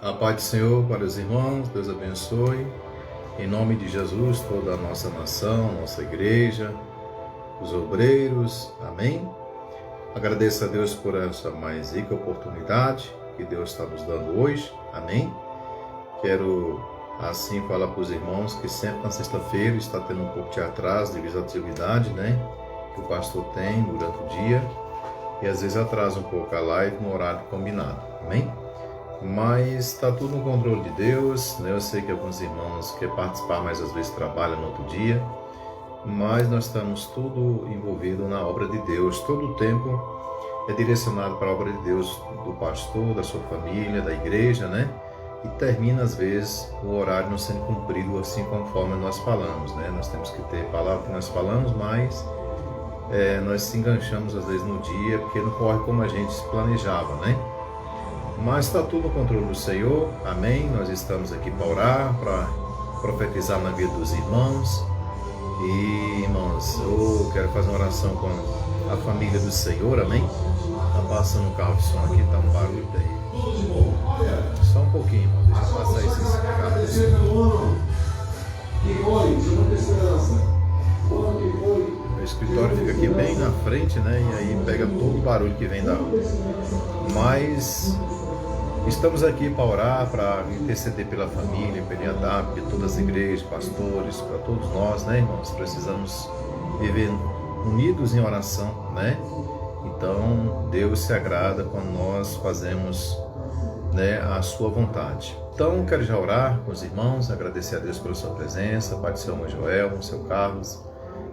A paz do Senhor para os irmãos, Deus abençoe. Em nome de Jesus, toda a nossa nação, nossa igreja, os obreiros, amém? Agradeço a Deus por essa mais rica oportunidade que Deus está nos dando hoje, amém? Quero assim falar para os irmãos que sempre na sexta-feira está tendo um pouco de atraso devido à atividade, que o pastor tem durante o dia, e às vezes atrasa um pouco a live no horário combinado, amém? Mas está tudo no controle de Deus, Eu sei que alguns irmãos querem participar, mas às vezes trabalham no outro dia, mas nós estamos tudo envolvido na obra de Deus. Todo o tempo é direcionado para a obra de Deus, do pastor, da sua família, da igreja, E termina às vezes o horário não sendo cumprido assim conforme nós falamos, Nós temos que ter palavra que nós falamos, mas nós se enganchamos às vezes no dia, porque não corre como a gente planejava, Mas está tudo no controle do Senhor, amém? Nós estamos aqui para orar, para profetizar na vida dos irmãos. E, irmãos, eu quero fazer uma oração com a família do Senhor, amém? Está passando um carro de som aqui, está um barulho daí. Só um pouquinho, irmão, deixa eu passar esses carros. O escritório fica aqui bem na frente, E aí pega todo o barulho que vem da rua. Mas estamos aqui para orar, para interceder pela família, pela IADAP, todas as igrejas, pastores, para todos nós, irmãos? Precisamos viver unidos em oração, Então, Deus se agrada quando nós fazemos, a sua vontade. Então, quero já orar com os irmãos, agradecer a Deus pela sua presença, Pai do seu irmão Joel, no seu Carlos.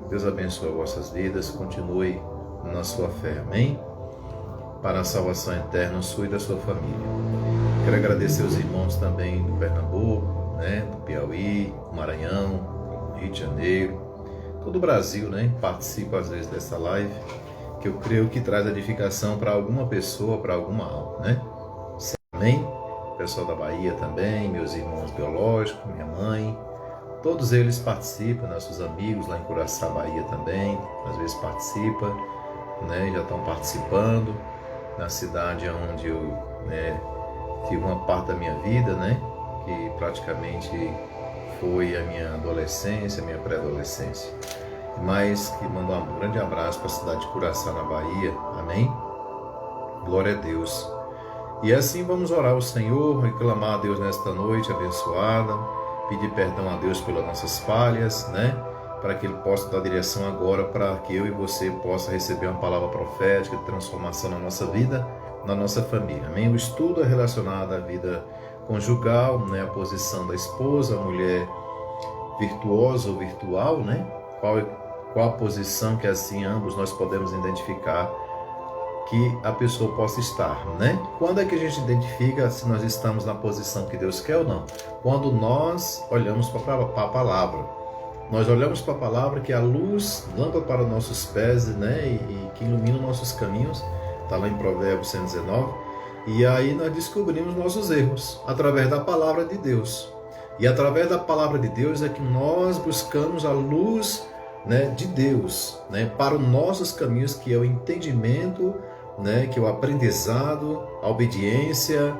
Deus abençoe vossas vidas, continue na sua fé, amém? Para a salvação eterna sua e da sua família. Quero agradecer os irmãos também do Pernambuco, do Piauí, Maranhão, Rio de Janeiro, todo o Brasil, participa às vezes dessa live, que eu creio que traz edificação para alguma pessoa, para alguma alma, Amém? O pessoal da Bahia também, meus irmãos biológicos, minha mãe, todos eles participam, nossos amigos lá em Curaçá, Bahia também, às vezes participam, já estão participando. Na cidade onde eu tive uma parte da minha vida, que praticamente foi a minha adolescência, a minha pré-adolescência. Mas que mando um grande abraço para a cidade de Curaçá, na Bahia, amém? Glória a Deus. E assim vamos orar ao Senhor, reclamar a Deus nesta noite abençoada, pedir perdão a Deus pelas nossas falhas, para que Ele possa dar direção agora, para que eu e você possa receber uma palavra profética de transformação na nossa vida, na nossa família, amém? O estudo é relacionado à vida conjugal, a posição da esposa, a mulher virtuosa ou virtual, qual a posição que assim ambos nós podemos identificar que a pessoa possa estar, Quando é que a gente identifica se nós estamos na posição que Deus quer ou não? Quando nós olhamos para a palavra. Nós olhamos para a palavra, que é a luz, lâmpada para nossos pés, e que ilumina nossos caminhos, está lá em Provérbios 119, e aí nós descobrimos nossos erros, através da palavra de Deus. E através da palavra de Deus é que nós buscamos a luz, de Deus, para os nossos caminhos, que é o entendimento, que é o aprendizado, a obediência,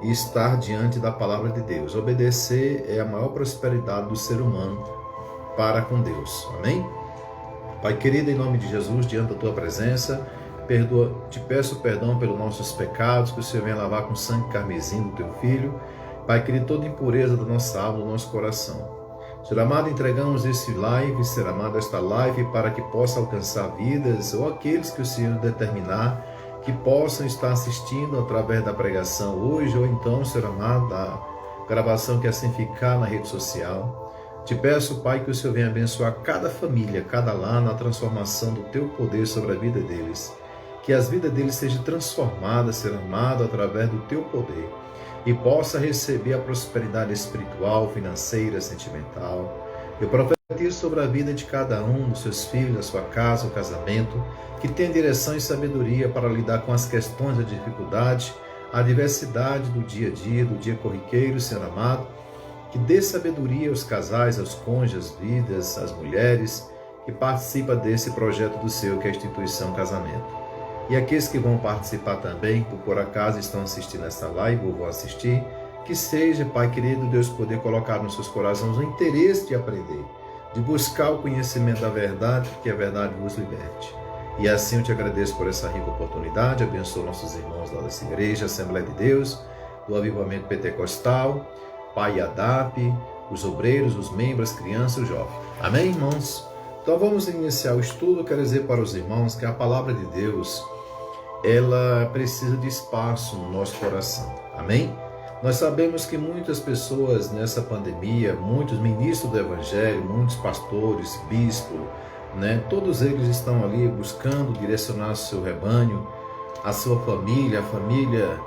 e estar diante da palavra de Deus. Obedecer é a maior prosperidade do ser humano para com Deus. Amém? Pai querido, em nome de Jesus, diante da Tua presença, te peço perdão pelos nossos pecados, que o Senhor venha lavar com sangue carmesim do Teu Filho. Pai querido, toda impureza da nossa alma, do nosso coração. Senhor amado, entregamos Senhor amado, esta live para que possa alcançar vidas, ou aqueles que o Senhor determinar, que possam estar assistindo através da pregação hoje, ou então, Senhor amado, da gravação que assim ficar na rede social. Te peço, Pai, que o Senhor venha abençoar cada família, cada lar, na transformação do Teu poder sobre a vida deles. Que as vidas deles sejam transformadas, Senhor amado, através do Teu poder. E possa receber a prosperidade espiritual, financeira, sentimental. Eu profetizo sobre a vida de cada um dos seus filhos, da sua casa, o casamento, que tenha direção e sabedoria para lidar com as questões da dificuldade, a diversidade do dia a dia, do dia corriqueiro, Senhor amado, que dê sabedoria aos casais, aos cônjuges, às vidas, às mulheres que participam desse projeto do Senhor, que é a instituição casamento. e aqueles que vão participar também, por acaso estão assistindo essa live ou vão assistir, que seja, Pai querido, Deus poder colocar nos seus corações o interesse de aprender, de buscar o conhecimento da verdade, que a verdade vos liberte. E assim eu te agradeço por essa rica oportunidade, abençoo nossos irmãos lá dessa igreja, Assembleia de Deus, do Avivamento Pentecostal, Pai ADAP, os obreiros, os membros, as crianças, os jovens. Amém, irmãos? Então vamos iniciar o estudo. Eu quero dizer para os irmãos que a palavra de Deus, ela precisa de espaço no nosso coração. Amém? Nós sabemos que muitas pessoas nessa pandemia, muitos ministros do Evangelho, muitos pastores, bispos, todos eles estão ali buscando direcionar o seu rebanho, a sua família, a família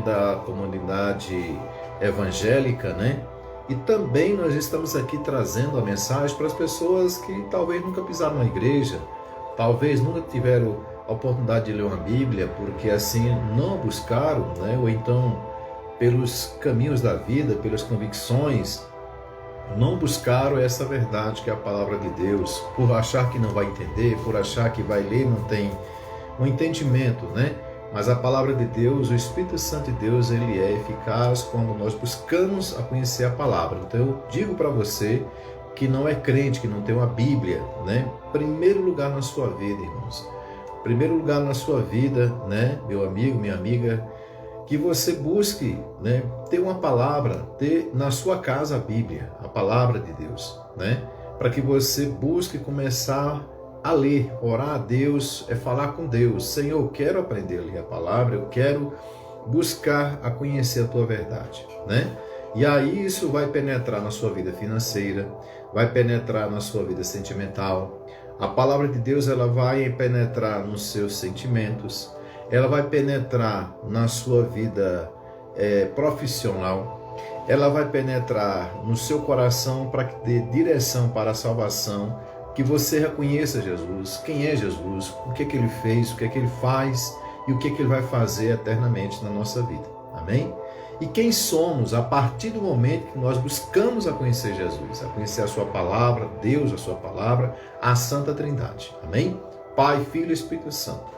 da comunidade evangélica, E também nós estamos aqui trazendo a mensagem para as pessoas que talvez nunca pisaram na igreja, talvez nunca tiveram a oportunidade de ler uma Bíblia, porque assim não a buscaram, ou então pelos caminhos da vida, pelas convicções, não buscaram essa verdade que é a palavra de Deus, por achar que não vai entender, por achar que vai ler, não tem um entendimento, Mas a palavra de Deus, o Espírito Santo de Deus, ele é eficaz quando nós buscamos a conhecer a palavra. Então eu digo para você que não é crente, que não tem uma Bíblia, Primeiro lugar na sua vida, irmãos. Primeiro lugar na sua vida, meu amigo, minha amiga, que você busque, ter uma palavra, ter na sua casa a Bíblia, a palavra de Deus, Para que você busque começar a ler, orar a Deus, é falar com Deus. Senhor, eu quero aprender a ler a palavra, eu quero buscar a conhecer a tua verdade, E aí isso vai penetrar na sua vida financeira, vai penetrar na sua vida sentimental. A palavra de Deus, ela vai penetrar nos seus sentimentos, ela vai penetrar na sua vida profissional, ela vai penetrar no seu coração para que dê direção para a salvação, que você reconheça Jesus, quem é Jesus, o que ele fez, o que ele faz e o que ele vai fazer eternamente na nossa vida. Amém? E quem somos a partir do momento que nós buscamos a conhecer Jesus, a conhecer a sua palavra, Deus, a sua palavra, a Santa Trindade. Amém? Pai, Filho e Espírito Santo.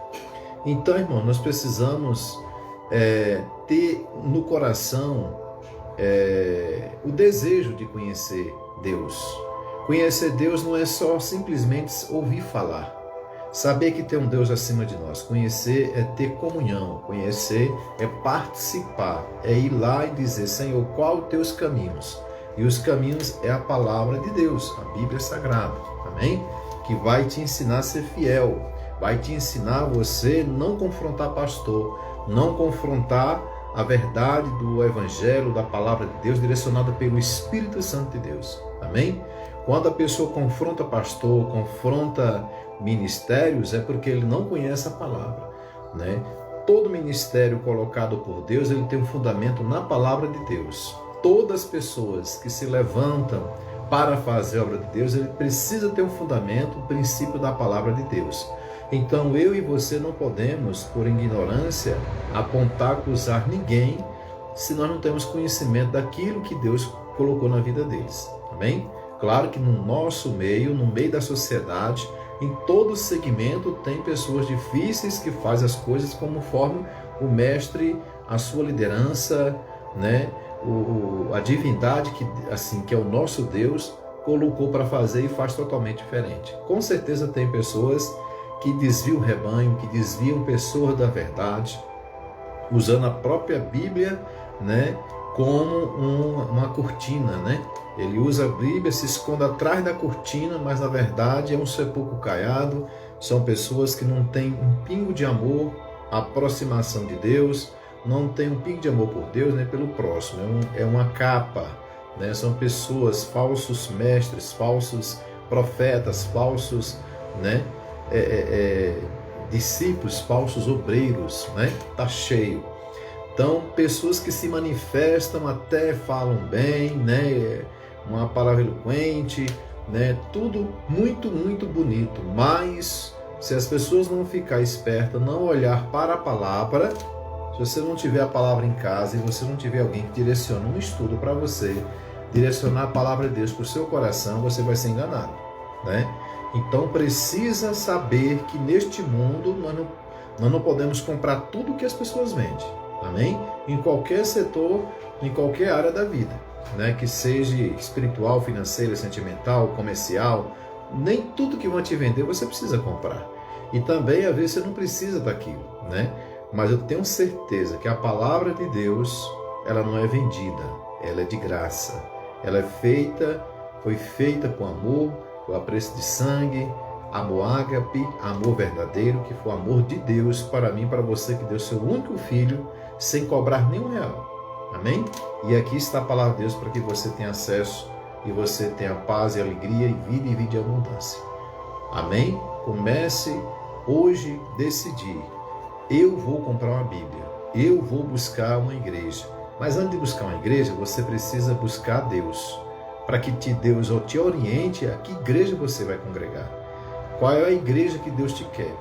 Então, irmão, nós precisamos ter no coração o desejo de conhecer Deus. Conhecer Deus não é só simplesmente ouvir falar. Saber que tem um Deus acima de nós. Conhecer é ter comunhão. Conhecer é participar. É ir lá e dizer, Senhor, qual os teus caminhos? E os caminhos é a palavra de Deus, a Bíblia Sagrada. Amém? Que vai te ensinar a ser fiel. Vai te ensinar a você não confrontar pastor. Não confrontar a verdade do Evangelho, da palavra de Deus, direcionada pelo Espírito Santo de Deus. Amém? Quando a pessoa confronta pastor, confronta ministérios, é porque ele não conhece a palavra, Todo ministério colocado por Deus, ele tem um fundamento na palavra de Deus. Todas as pessoas que se levantam para fazer a obra de Deus, ele precisa ter um fundamento, um princípio da palavra de Deus. Então eu e você não podemos, por ignorância, apontar, acusar ninguém, se nós não temos conhecimento daquilo que Deus colocou na vida deles. Amém? Claro que no nosso meio, no meio da sociedade, em todo segmento tem pessoas difíceis que fazem as coisas conforme o mestre, a sua liderança, a divindade que é o nosso Deus colocou para fazer e faz totalmente diferente. Com certeza tem pessoas que desviam o rebanho, que desviam pessoas da verdade, usando a própria Bíblia, como uma cortina, Ele usa a Bíblia, se esconde atrás da cortina, mas na verdade é um sepulcro caiado. São pessoas que não têm um pingo de amor, aproximação de Deus, não tem um pingo de amor por Deus, nem pelo próximo. É uma capa, São pessoas, falsos mestres, falsos profetas, falsos, discípulos, falsos obreiros, Tá cheio. Então, pessoas que se manifestam, até falam bem, uma palavra eloquente, tudo muito, muito bonito. Mas, se as pessoas não ficar espertas, não olhar para a palavra, se você não tiver a palavra em casa e você não tiver alguém que direcione um estudo para você, direcionar a palavra de Deus para o seu coração, você vai ser enganado, Então, precisa saber que neste mundo Nós não podemos comprar tudo que as pessoas vendem, amém? Em qualquer setor, em qualquer área da vida, né? Que seja espiritual, financeira, sentimental, comercial, nem tudo que vão te vender você precisa comprar. E também, às vezes, você não precisa daquilo, né? Mas eu tenho certeza que a palavra de Deus, ela não é vendida, ela é de graça. Ela foi feita com amor, com apreço de sangue, amor ágape, amor verdadeiro, que foi o amor de Deus para mim, para você, que deu seu único filho, sem cobrar nenhum real. Amém? E aqui está a palavra de Deus para que você tenha acesso e você tenha paz e alegria e vida em abundância. Amém? Comece hoje a decidir. Eu vou comprar uma Bíblia. Eu vou buscar uma igreja. Mas antes de buscar uma igreja, você precisa buscar Deus. Para que Deus te oriente a que igreja você vai congregar. Qual é a igreja que Deus te quer?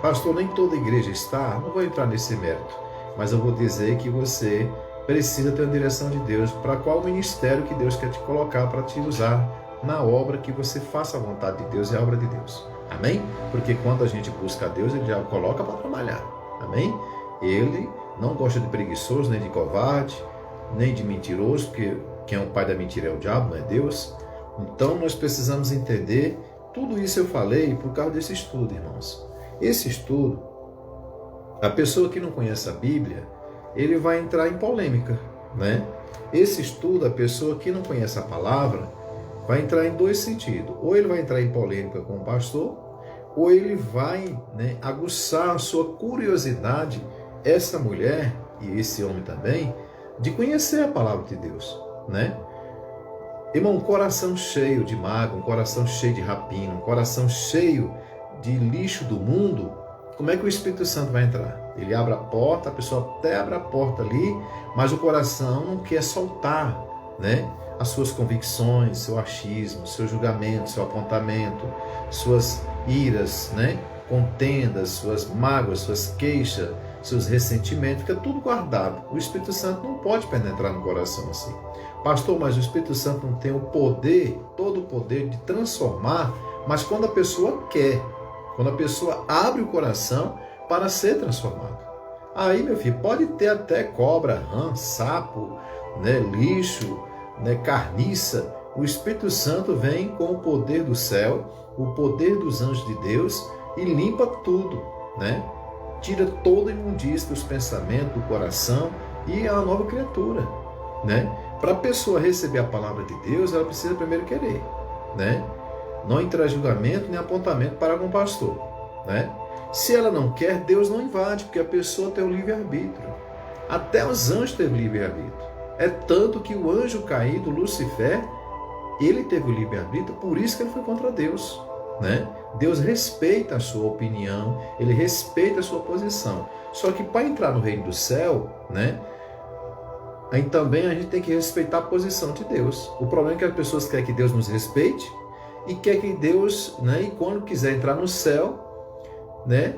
Pastor, nem toda igreja está. Não vou entrar nesse mérito. Mas eu vou dizer que você precisa ter uma direção de Deus. Para qual ministério que Deus quer te colocar para te usar na obra, que você faça a vontade de Deus e a obra de Deus. Amém? Porque quando a gente busca a Deus, Ele já o coloca para trabalhar. Amém? Ele não gosta de preguiçoso, nem de covarde, nem de mentiroso, porque quem é o pai da mentira é o diabo, não é Deus. Então nós precisamos entender, tudo isso eu falei por causa desse estudo, irmãos. Esse estudo, a pessoa que não conhece a Bíblia, ele vai entrar em polêmica, né? Esse estudo, a pessoa que não conhece a palavra, vai entrar em dois sentidos. Ou ele vai entrar em polêmica com o pastor, ou ele vai, né, aguçar a sua curiosidade, essa mulher e esse homem também, de conhecer a palavra de Deus, né? Irmão, um coração cheio de mágoa, um coração cheio de rapina, um coração cheio de lixo do mundo, como é que o Espírito Santo vai entrar? Ele abre a porta, a pessoa até abre a porta ali, mas o coração não quer soltar, né, as suas convicções, seu achismo, seu julgamento, seu apontamento, suas iras, né, contendas, suas mágoas, suas queixas, seus ressentimentos, fica tudo guardado. O Espírito Santo não pode penetrar no coração assim. Pastor, mas o Espírito Santo não tem o poder, todo o poder de transformar, mas quando a pessoa quer, quando a pessoa abre o coração para ser transformado. Aí, meu filho, pode ter até cobra, rã, sapo, né, lixo, né, carniça. O Espírito Santo vem com o poder do céu, o poder dos anjos de Deus e limpa tudo, né? Tira toda a imundícia dos pensamentos, do coração e é uma nova criatura, né? Para a pessoa receber a palavra de Deus, ela precisa primeiro querer, né? Não entrar julgamento nem apontamento para com o pastor, né? Se ela não quer, Deus não invade, porque a pessoa tem o livre-arbítrio. Até os anjos têm livre-arbítrio. É tanto que o anjo caído, Lucifer, ele teve o livre-arbítrio, por isso que ele foi contra Deus, né? Deus respeita a sua opinião, ele respeita a sua posição. Só que para entrar no reino do céu, né, aí também a gente tem que respeitar a posição de Deus. O problema é que as pessoas querem que Deus nos respeite e quer que Deus, né, e quando quiser entrar no céu, né,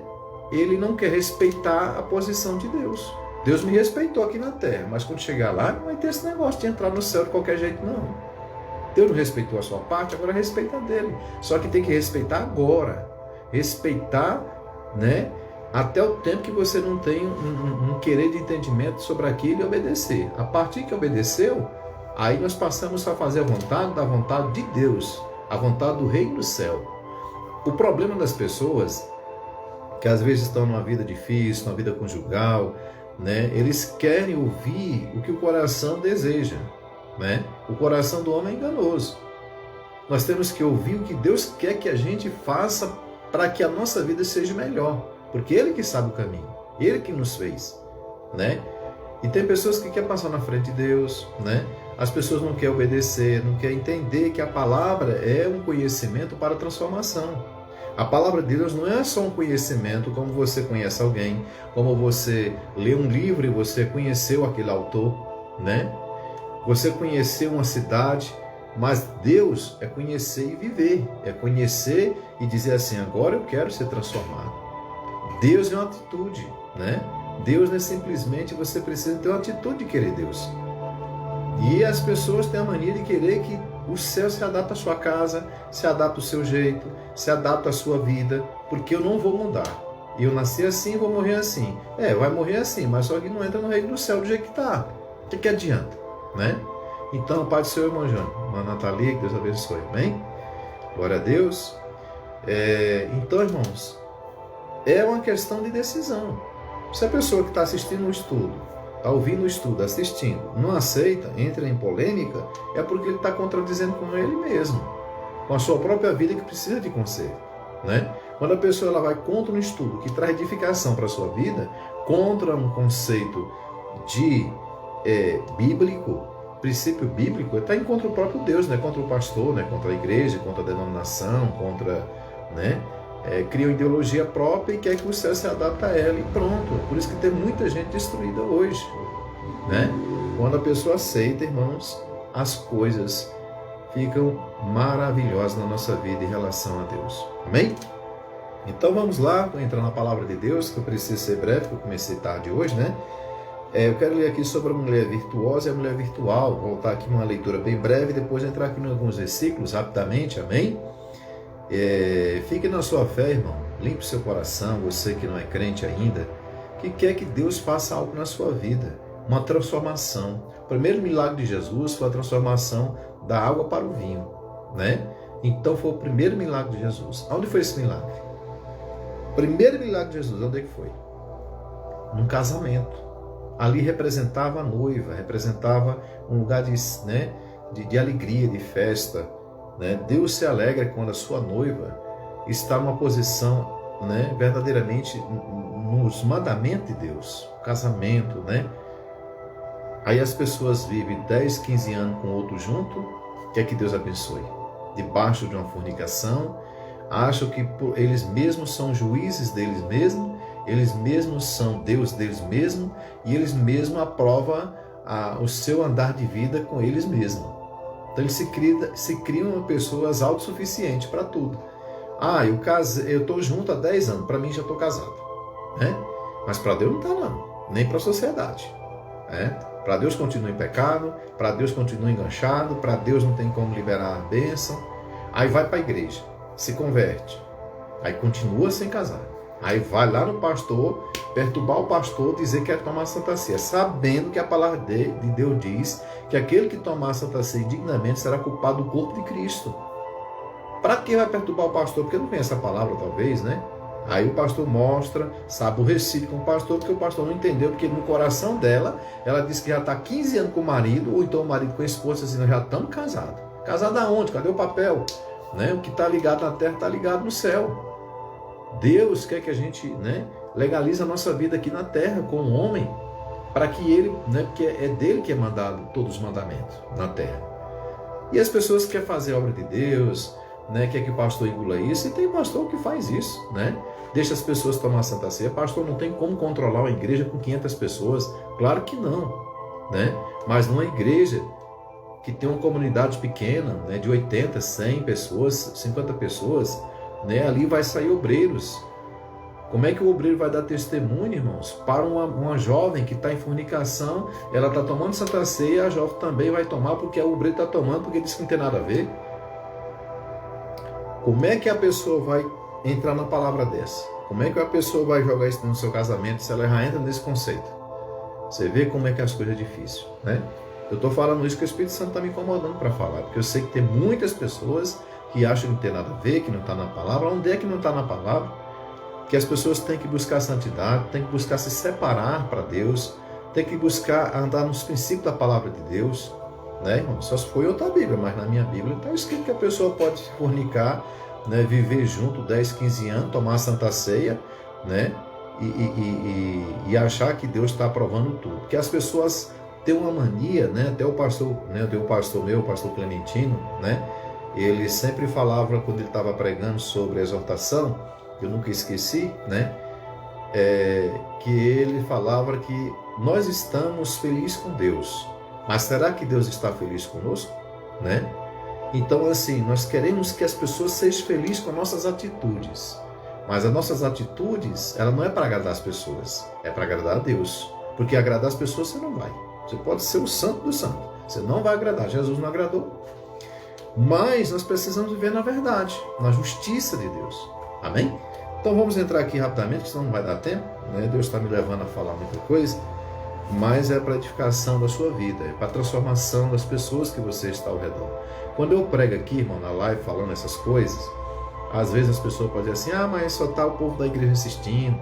ele não quer respeitar a posição de Deus. Deus me respeitou aqui na terra, mas quando chegar lá, não vai ter esse negócio de entrar no céu de qualquer jeito, não. Deus não respeitou a sua parte, agora respeita a dele. Só que tem que respeitar agora. Respeitar, né, até o tempo que você não tem um querer de entendimento sobre aquilo e obedecer. A partir que obedeceu, aí nós passamos a fazer a vontade da vontade de Deus, a vontade do reino do céu. O problema das pessoas, que às vezes estão numa vida difícil, numa vida conjugal, né, eles querem ouvir o que o coração deseja, né? O coração do homem é enganoso. Nós temos que ouvir o que Deus quer que a gente faça para que a nossa vida seja melhor, porque Ele que sabe o caminho, Ele que nos fez, né? E tem pessoas que querem passar na frente de Deus, né? As pessoas não querem obedecer, não querem entender que a palavra é um conhecimento para transformação. A palavra de Deus não é só um conhecimento como você conhece alguém, como você lê um livro e você conheceu aquele autor, né? Você conheceu uma cidade, mas Deus é conhecer e viver, é conhecer e dizer assim, agora eu quero ser transformado. Deus é uma atitude, né? Deus não é simplesmente, você precisa ter uma atitude de querer Deus. E as pessoas têm a mania de querer que o céu se adapte à sua casa, se adapte ao seu jeito, se adapte à sua vida, porque eu não vou mudar. E eu nasci assim, vou morrer assim. Vai morrer assim, mas só que não entra no reino do céu do jeito que está. O que adianta, né? Então, Pai do Senhor, irmão Jânio, irmã Nathalie, que Deus abençoe, amém? Glória a Deus. Então, irmãos, é uma questão de decisão. Se a pessoa que está assistindo o estudo, está ouvindo o estudo, assistindo, não aceita, entra em polêmica, é porque ele está contradizendo com ele mesmo, com a sua própria vida que precisa de conserto, né? Quando a pessoa ela vai contra um estudo que traz edificação para a sua vida, contra um conceito de bíblico, princípio bíblico, está em contra o próprio Deus, né? Contra o pastor, né? Contra a igreja, contra a denominação, contra, né? Cria uma ideologia própria e quer que o céu se adapte a ela e pronto. Por isso que tem muita gente destruída hoje, né? Quando a pessoa aceita, irmãos, as coisas ficam maravilhosas na nossa vida em relação a Deus. Amém? Então vamos lá, vou entrar na palavra de Deus, que eu preciso ser breve, porque eu comecei tarde hoje, né? Eu quero ler aqui sobre a mulher virtuosa e a mulher virtual. Vou voltar aqui numa leitura bem breve, depois entrar aqui em alguns versículos rapidamente, amém? Fique na sua fé, irmão. Limpe seu coração, você que não é crente ainda, que quer que Deus faça algo na sua vida, uma transformação. O primeiro milagre de Jesus foi a transformação da água para o vinho, né? Então foi o primeiro milagre de Jesus. Onde foi esse milagre? O primeiro milagre de Jesus, onde é que foi? Num casamento. Ali representava a noiva, representava um lugar de alegria, de festa, né? Deus se alegra quando a sua noiva está numa posição, né, verdadeiramente nos mandamentos de Deus, casamento, né? Aí as pessoas vivem 10, 15 anos com outro junto, quer que Deus abençoe, debaixo de uma fornicação, acham que eles mesmos são juízes deles mesmos, eles mesmos são Deus deles mesmos, e eles mesmos aprovam o seu andar de vida com eles mesmos. Então eles se criam pessoas autossuficientes para tudo. Eu estou junto há 10 anos, para mim já estou casado, né? Mas para Deus não está não, nem para a sociedade, né? Para Deus continua em pecado, para Deus continua enganchado, para Deus não tem como liberar a bênção. Aí vai para a igreja, se converte, aí continua sem casar. Aí vai lá no pastor, perturbar o pastor, dizer que quer tomar Santa Ceia, sabendo que a palavra de Deus diz que aquele que tomar Santa Ceia indignamente será culpado do corpo de Cristo. Para que vai perturbar o pastor? Porque não conhece a palavra, talvez, né? Aí o pastor mostra, sabe o recibo com o pastor, porque o pastor não entendeu, porque no coração dela, ela disse que já está 15 anos com o marido, ou então o marido com a esposa, assim, nós já estamos casados. Casado aonde? Cadê o papel? Né? O que está ligado na terra está ligado no céu. Deus quer que a gente, né, legalize a nossa vida aqui na terra com o homem, para que ele, né, porque é dele que é mandado todos os mandamentos na terra. E as pessoas querem fazer a obra de Deus, né, quer que o pastor engula isso, e tem pastor que faz isso, né? Deixa as pessoas tomar a Santa Ceia. Pastor não tem como controlar uma igreja com 500 pessoas, claro que não, né? Mas numa igreja que tem uma comunidade pequena, né, de 80, 100 pessoas, 50 pessoas, né, ali vai sair obreiros. Como é que o obreiro vai dar testemunho, irmãos, para uma jovem que está em fornicação? Ela está tomando Santa Ceia, a jovem também vai tomar, porque o obreiro está tomando, porque diz que não tem nada a ver. Como é que a pessoa vai entrar na palavra dessa? Como é que a pessoa vai jogar isso no seu casamento se ela já entra nesse conceito? Você vê como é que as coisas é difícil, né? Eu estou falando isso que o Espírito Santo está me incomodando para falar, porque eu sei que tem muitas pessoas que acham que não tem nada a ver, que não está na palavra. Onde é que não está na palavra? Que as pessoas têm que buscar santidade, têm que buscar se separar para Deus, têm que buscar andar nos princípios da palavra de Deus, né, irmão? Só se foi outra Bíblia, mas na minha Bíblia está escrito que a pessoa pode se fornicar, né, viver junto 10, 15 anos, tomar a Santa Ceia, né, e achar que Deus está aprovando tudo. Porque as pessoas têm uma mania, né, até o pastor, né, o pastor Clementino, né, ele sempre falava, quando ele estava pregando sobre a exortação, eu nunca esqueci, né, que ele falava que nós estamos felizes com Deus, mas será que Deus está feliz conosco? Né? Então, assim, nós queremos que as pessoas sejam felizes com nossas atitudes, mas as nossas atitudes, ela não é para agradar as pessoas, é para agradar a Deus, porque agradar as pessoas você não vai. Você pode ser o santo do santo, você não vai agradar. Jesus não agradou. Mas nós precisamos viver na verdade, na justiça de Deus. Amém? Então vamos entrar aqui rapidamente, senão não vai dar tempo, né? Deus está me levando a falar muita coisa, mas é para edificação da sua vida, é para a transformação das pessoas que você está ao redor. Quando eu prego aqui, irmão, na live, falando essas coisas, às vezes as pessoas podem dizer assim, mas só está o povo da igreja assistindo,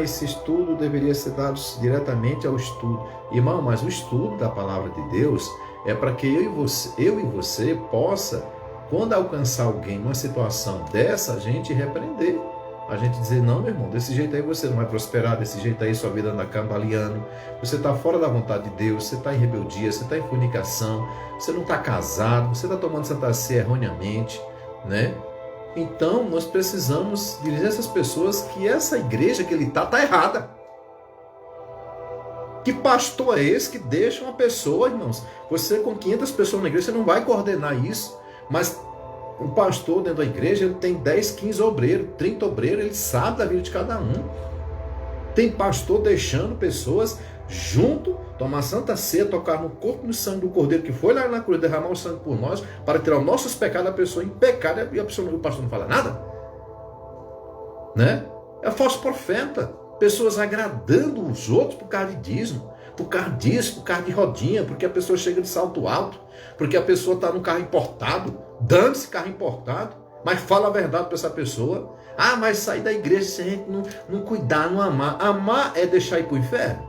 esse estudo deveria ser dado diretamente ao estudo. Irmão, mas o estudo da palavra de Deus é para que eu e você possa, quando alcançar alguém numa situação dessa, a gente repreender. A gente dizer, não, meu irmão, desse jeito aí você não vai prosperar, desse jeito aí sua vida anda cambaleando, você está fora da vontade de Deus, você está em rebeldia, você está em fornicação, você não está casado, você está tomando Santa Ceia erroneamente, né? Então, nós precisamos dizer a essas pessoas que essa igreja que ele está errada. Que pastor é esse que deixa uma pessoa, irmãos? Você com 500 pessoas na igreja, você não vai coordenar isso, mas um pastor dentro da igreja, ele tem 10, 15 obreiros, 30 obreiros, ele sabe da vida de cada um. Tem pastor deixando pessoas junto, tomar Santa Ceia, tocar no corpo e no sangue do Cordeiro que foi lá na cruz, derramar o sangue por nós, para tirar os nossos pecados, a pessoa em pecado, e o pastor não fala nada. Né? É falso profeta. Pessoas agradando os outros por causa de dízimo, por causa disso, por causa de rodinha, porque a pessoa chega de salto alto, porque a pessoa está num carro importado, dando-se carro importado, mas fala a verdade para essa pessoa. Mas sair da igreja se a gente não cuidar, não amar. Amar é deixar ir para o inferno.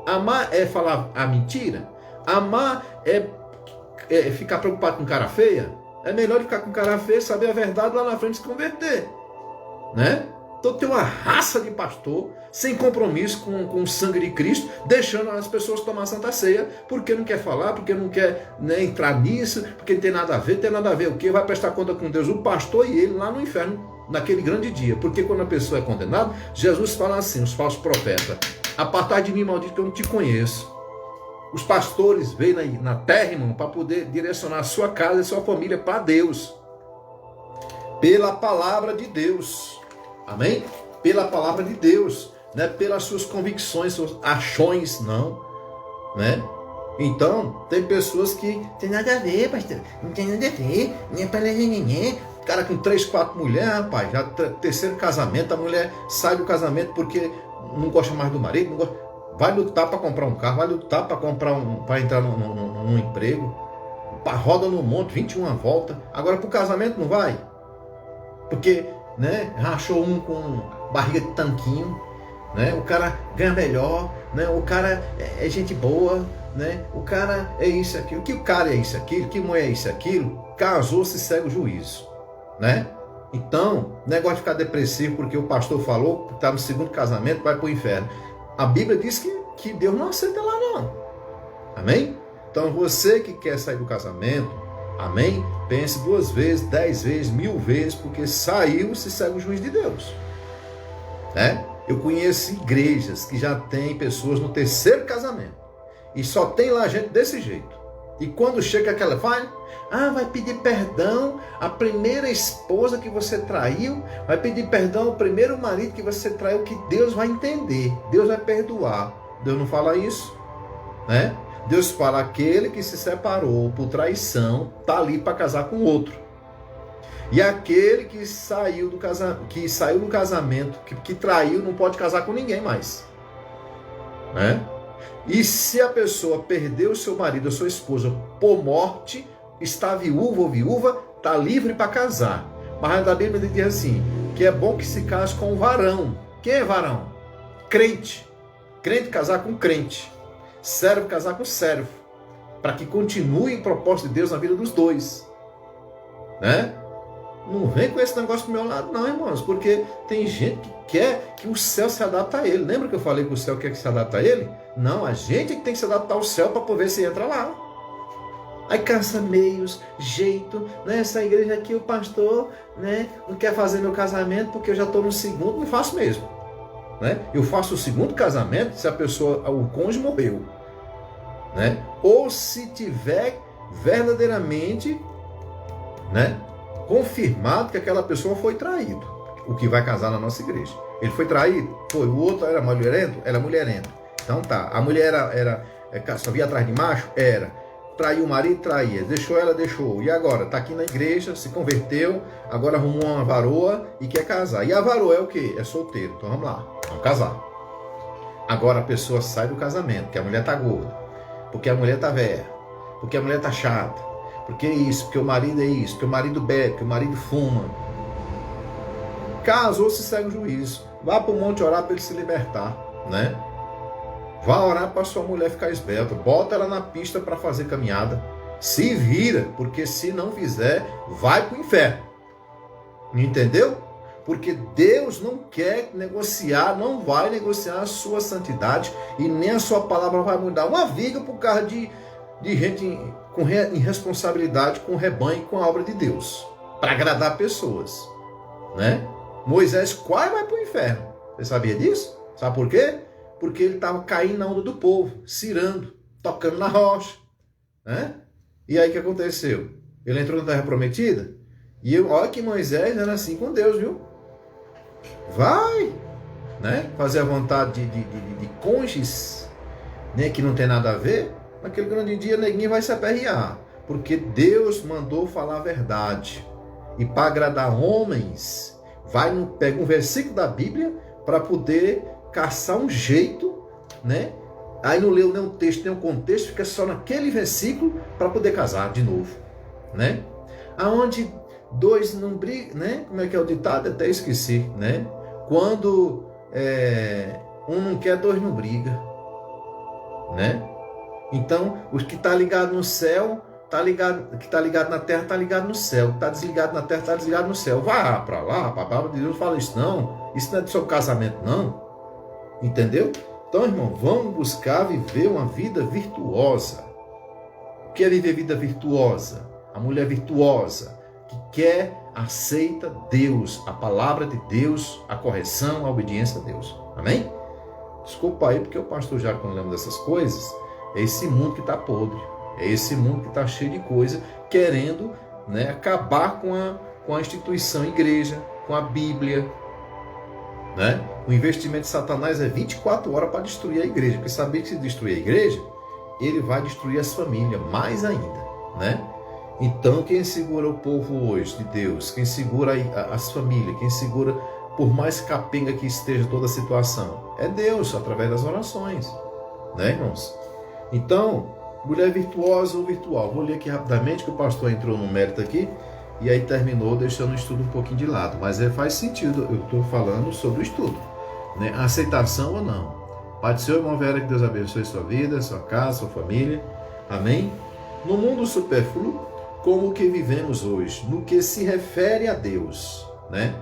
Amar é falar a mentira. Amar é ficar preocupado com cara feia. É melhor ficar com cara feia, saber a verdade lá na frente e se converter. Né? Então tem uma raça de pastor sem compromisso com o sangue de Cristo, deixando as pessoas tomar Santa Ceia, porque não quer falar, porque não quer, né, entrar nisso, porque não tem nada a ver o quê? Vai prestar conta com Deus, o pastor e ele lá no inferno, naquele grande dia. Porque quando a pessoa é condenada, Jesus fala assim, os falsos profetas, apartai de mim, maldito, que eu não te conheço. Os pastores veio na terra, irmão, para poder direcionar a sua casa e a sua família para Deus, pela palavra de Deus. Amém? Pela palavra de Deus, não é pelas suas convicções, seus achões, não, né? Então, tem pessoas que tem nada a ver, pastor, não tem nada a ver, nem para ninguém. Cara com 3, 4 mulheres, rapaz, já terceiro casamento, a mulher sai do casamento porque não gosta mais do marido, não gosta, vai lutar para comprar um carro, vai lutar para para entrar num emprego, roda no monte, 21 volta, agora para o casamento não vai, porque, né, rachou um com barriga de tanquinho, né, o cara ganha melhor, né, o cara é gente boa, né, o cara é isso, aquilo, que o cara é isso, aquilo, que mulher é isso, aquilo, casou, se segue o juízo, né? Então, negócio de ficar depressivo porque o pastor falou que está no segundo casamento, vai para o inferno. A Bíblia diz que Deus não aceita lá não. Amém? Então você que quer sair do casamento, amém? Pense 2 vezes, 10 vezes, 1000 vezes, porque saiu, se segue o juiz de Deus. Né? Eu conheço igrejas que já tem pessoas no terceiro casamento e só tem lá gente desse jeito. E quando chega aquela, vai pedir perdão à primeira esposa que você traiu, vai pedir perdão ao primeiro marido que você traiu, que Deus vai entender, Deus vai perdoar. Deus não fala isso, né? Deus fala, aquele que se separou por traição, está ali para casar com outro. E aquele que saiu do casamento, que traiu, não pode casar com ninguém mais, né? E se a pessoa perdeu o seu marido, a sua esposa, por morte, está viúvo ou viúva, está livre para casar. Mas a Bíblia diz assim, que é bom que se case com um varão. Quem é varão? Crente. Crente casar com crente. Servo casar com servo. Para que continue o propósito de Deus na vida dos dois. Né? Não vem com esse negócio pro meu lado não, irmãos. Porque tem gente que quer que o céu se adapte a ele. Lembra que eu falei que o céu quer que se adapte a ele? Não, a gente que tem que se adaptar ao céu para poder se entrar lá. Aí caça meios, jeito, né? Essa igreja aqui, o pastor, né, não quer fazer meu casamento porque eu já estou no segundo, não faço mesmo. Né? Eu faço o segundo casamento se a pessoa, o cônjuge morreu. Né? Ou se tiver verdadeiramente, né, confirmado que aquela pessoa foi traído. O que vai casar na nossa igreja. Ele foi traído? Foi. O outro era mulherento? Era mulherento. Então tá. A mulher só via atrás de macho? Era. traiu o marido, traía. Deixou ela, deixou. E agora? Está aqui na igreja, se converteu, agora arrumou uma varoa e quer casar. E a varoa é o quê? É solteiro. Então vamos lá, vamos casar. Agora a pessoa sai do casamento, porque a mulher está gorda, porque a mulher está velha, porque a mulher está chata, porque é isso, porque o marido é isso, porque o marido bebe, porque o marido fuma. Casou, se segue o juízo. Vá para o monte orar para ele se libertar, né? Vá orar para sua mulher ficar esbelta. Bota ela na pista para fazer caminhada. Se vira, porque se não fizer, vai para o inferno. Entendeu? Porque Deus não quer negociar, não vai negociar a sua santidade e nem a sua palavra vai mudar uma viga por causa de gente com irresponsabilidade com o rebanho e com a obra de Deus. Para agradar pessoas, né? Moisés quase vai para o inferno. Você sabia disso? Sabe por quê? Porque ele estava caindo na onda do povo, cirando, tocando na rocha, né? E aí o que aconteceu? Ele entrou na terra prometida e olha que Moisés era assim com Deus, viu? Vai, né? Fazer a vontade de cônjuges, né? Que não tem nada a ver. Naquele grande dia, neguinho vai se aperrear, porque Deus mandou falar a verdade. E para agradar homens, pega um versículo da Bíblia para poder caçar um jeito, né? Aí não leu nem o texto, nem o contexto, fica só naquele versículo para poder casar de novo, né? Aonde dois não brigam, né? Como é que é o ditado? Até esqueci, né? Quando um não quer, dois não brigam, né? Então, os que está ligado no céu, que está ligado na terra, está ligado no céu. Que está desligado na terra, está desligado no céu. Vá para lá, a palavra de Deus fala isso não. Isso não é sobre casamento, não. Entendeu? Então, irmão, vamos buscar viver uma vida virtuosa. O que é viver vida virtuosa? A mulher virtuosa, que quer, aceita Deus, a palavra de Deus, a correção, a obediência a Deus. Amém? Desculpa aí, porque o pastor já, quando lembra dessas coisas, é esse mundo que está podre. É esse mundo que está cheio de coisa, querendo, né, acabar com a instituição igreja, com a Bíblia. Né? O investimento de Satanás é 24 horas para destruir a igreja. Porque sabia que se destruir a igreja, ele vai destruir as famílias, mais ainda. Né? Então, quem segura o povo hoje de Deus, quem segura as famílias, quem segura, por mais capenga que esteja toda a situação, é Deus, através das orações. Né, irmãos? Então, mulher virtuosa ou virtual. Vou ler aqui rapidamente, que o pastor entrou no mérito aqui, e aí terminou deixando o estudo um pouquinho de lado. Mas faz sentido, eu estou falando sobre o estudo. Né? Aceitação ou não. Pai do Senhor, irmão Vera, que Deus abençoe sua vida, sua casa, sua família. Amém? No mundo supérfluo, como o que vivemos hoje, no que se refere a Deus, né?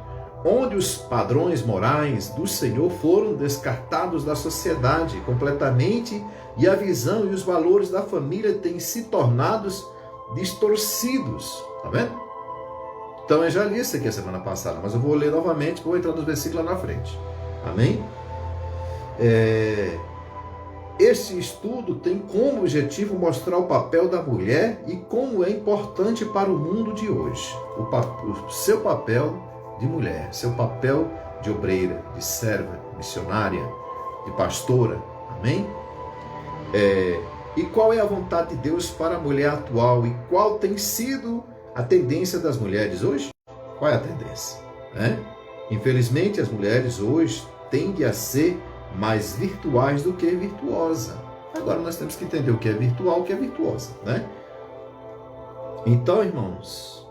Onde os padrões morais do Senhor foram descartados da sociedade completamente e a visão e os valores da família têm se tornado distorcidos. Tá vendo? Então eu já li isso aqui a semana passada, mas eu vou ler novamente, vou entrar nos versículos lá na frente. Amém? Este estudo tem como objetivo mostrar o papel da mulher e como é importante para o mundo de hoje. O seu papel de mulher, seu papel de obreira, de serva, missionária, de pastora. Amém? E qual é a vontade de Deus para a mulher atual e qual tem sido a tendência das mulheres hoje? Qual é a tendência? Infelizmente, as mulheres hoje tendem a ser mais virtuais do que virtuosa. Agora nós temos que entender o que é virtual e o que é virtuosa, né? Então, irmãos,